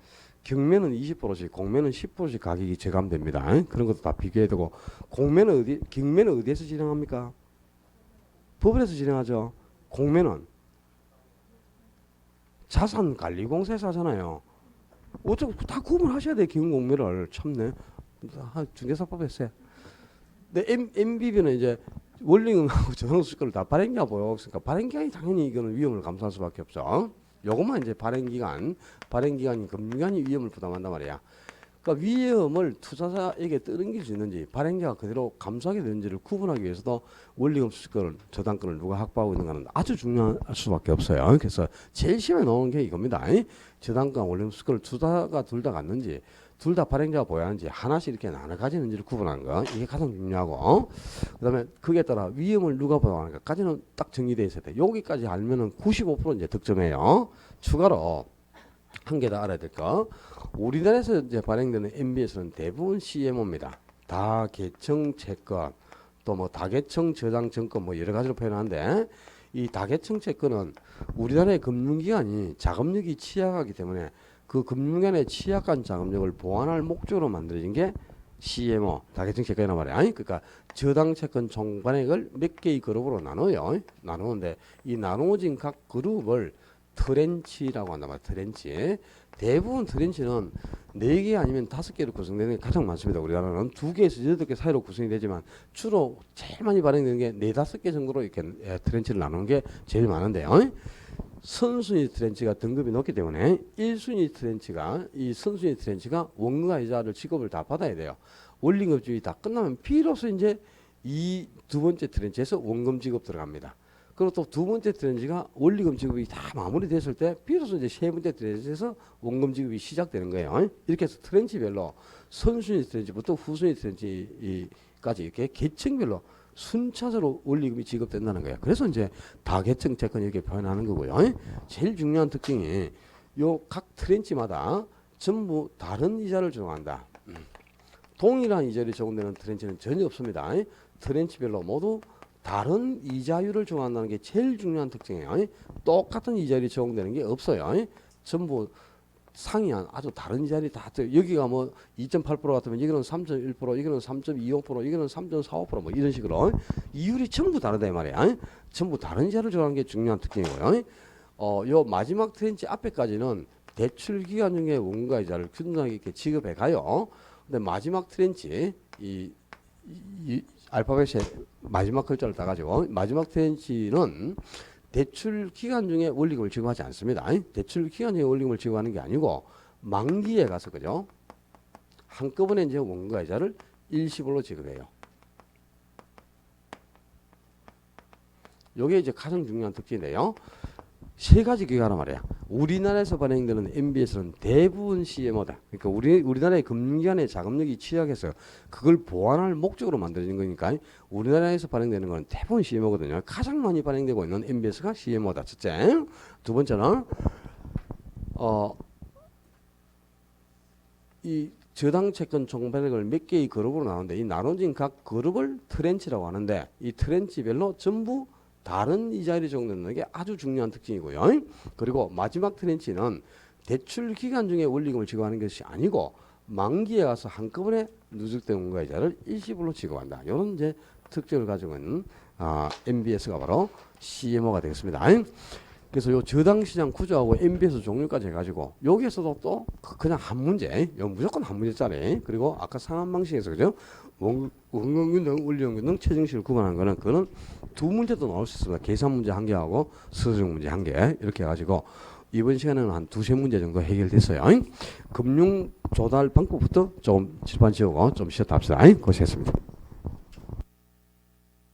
경매는 20%씩, 공매는 10%씩 가격이 저감됩니다. 그런 것도 다 비교해야 되고, 경매는 어디에서 진행합니까? 법원에서 진행하죠. 공매는 자산관리공사에서 하잖아요. 어차피 다 구분하셔야 돼, 경공매를. 참네. 중개사법에서 해. 근데 MBB는 이제 원리금하고 저당수익권을 다 발행기가 보여있으니까 발행기관이 당연히 이거는 위험을 감수할 수밖에 없죠. 요것만 이제 발행기관이 금융기관이 위험을 부담한단 말이야. 그러니까 위험을 투자자에게 떠넘길 수 있는지 발행자가 그대로 감수하게 되는지를 구분하기 위해서도 원리금 수익권을 저당권을 누가 확보하고 있는가는 아주 중요할 수밖에 없어요. 그래서 제일 시험에 나오는 게 이겁니다. 저당권 원리금 수익권을 투자가 둘 다 갖는지 둘 다 발행자가 보유하는지 하나씩 이렇게 나눠 가지는지를 구분하는 거 이게 가장 중요하고 그다음에 그에 따라 위험을 누가 부담하는가까지는 딱 정리되어 있어야 돼. 여기까지 알면은 95% 이제 득점해요. 추가로 한 개 더 알아야 될 거. 우리나라에서 이제 발행되는 MBS는 대부분 CMO입니다. 다계층 채권 또 뭐 다계층 저당 증권 뭐 여러 가지로 표현하는데 이 다계층 채권은 우리나라의 금융기관이 자금력이 취약하기 때문에 그 금융기관의 취약한 자금력을 보완할 목적으로 만들어진 게 CMO 다계층 채권이란 말이야. 그러니까 저당 채권 총반액을 몇 개의 그룹으로 나눠요. 나누는데 이 나누어진 각 그룹을 트렌치라고 한단 말이야. 트렌치. 대부분 트렌치는 4개 아니면 5개로 구성되는 게 가장 많습니다. 우리나라는 2개에서 8개 사이로 구성이 되지만 주로 제일 많이 발행되는 게 4, 5개 정도로 이렇게 트렌치를 나누는 게 제일 많은데요. 선순위 트렌치가 등급이 높기 때문에 1순위 트렌치가 이 선순위 트렌치가 원금과 이자를 지급을 다 받아야 돼요. 원리금집이 다 끝나면 비로소 이제 이 두 번째 트렌치에서 원금 지급 들어갑니다. 그리고 또 두 번째 트렌치가 원리금 지급이 다 마무리됐을 때 비로소 이제 세 번째 트렌치에서 원금 지급이 시작되는 거예요. 이렇게 해서 트렌치별로 선순위 트렌치부터 후순위 트렌치까지 이렇게 계층별로 순차적으로 원리금이 지급된다는 거예요. 그래서 이제 다계층 채권 이렇게 표현하는 거고요. 제일 중요한 특징이 요 각 트렌치마다 전부 다른 이자를 적용한다. 동일한 이자율이 적용되는 트렌치는 전혀 없습니다. 트렌치별로 모두 다른 이자율을 적용한다는 게 제일 중요한 특징이에요. 똑같은 이자율이 적용되는 게 없어요. 전부 상이한 아주 다른 이자율이 다 여기가 뭐 2.8% 같으면 여기는 3.1%, 여기는 3.25%, 여기는 3.45% 뭐 이런 식으로 이율이 전부 다르다 이 말이야. 전부 다른 이자를 적용하는 게 중요한 특징이고요. 요 마지막 트렌치 앞에까지는 대출 기간 중에 원가 이자를 균등하게 이렇게 지급해 가요. 근데 마지막 트렌치 이 알파벳의 마지막 글자를 따가지고 마지막 트렌치는 대출 기간 중에 원리금을 지급하지 않습니다. 대출 기간 중에 원리금을 지급하는 게 아니고 만기에 가서 그죠? 한꺼번에 이제 원가 이자를 일시불로 지급해요. 요게 이제 가장 중요한 특징인데요. 세 가지 기관란 말이야. 우리나라에서 발행되는 MBS는 대부분 CMO다. 그러니까 우리나라의 금융기관의 자금력이 취약해서 그걸 보완할 목적으로 만들어진 거니까 우리나라에서 발행되는 건 대부분 CMO거든요. 가장 많이 발행되고 있는 MBS가 CMO다. 첫째. 두 번째는 이 저당 채권 총반액을 몇 개의 그룹으로 나누는데 이 나눠진 각 그룹을 트렌치라고 하는데 이 트렌치별로 전부 다른 이자율이 적용되는 게 아주 중요한 특징이고요. 그리고 마지막 트렌치는 대출 기간 중에 원리금을 지급하는 것이 아니고 만기에 가서 한꺼번에 누적된 원가 이자를 일시불로 지급한다. 이런 이제 특징을 가지고 있는 MBS가 바로 CMO가 되겠습니다. 그래서 요 저당 시장 구조하고 MBS 종류까지 해가지고 여기에서도 또 그냥 한 문제, 무조건 한 문제짜리. 그리고 아까 상한 방식에서 그죠? 원금균등, 원리금균등, 최정식을 구분하는 거는 그거는 두 문제도 나올 수 있습니다. 계산 문제 한 개하고 수능 문제 한 개 이렇게 해가지고 이번 시간에는 한 2-3문제 정도 해결됐어요. 금융 조달 방법부터 좀 칠판 지우고 좀 쉬었다 합시다. 고생했습니다.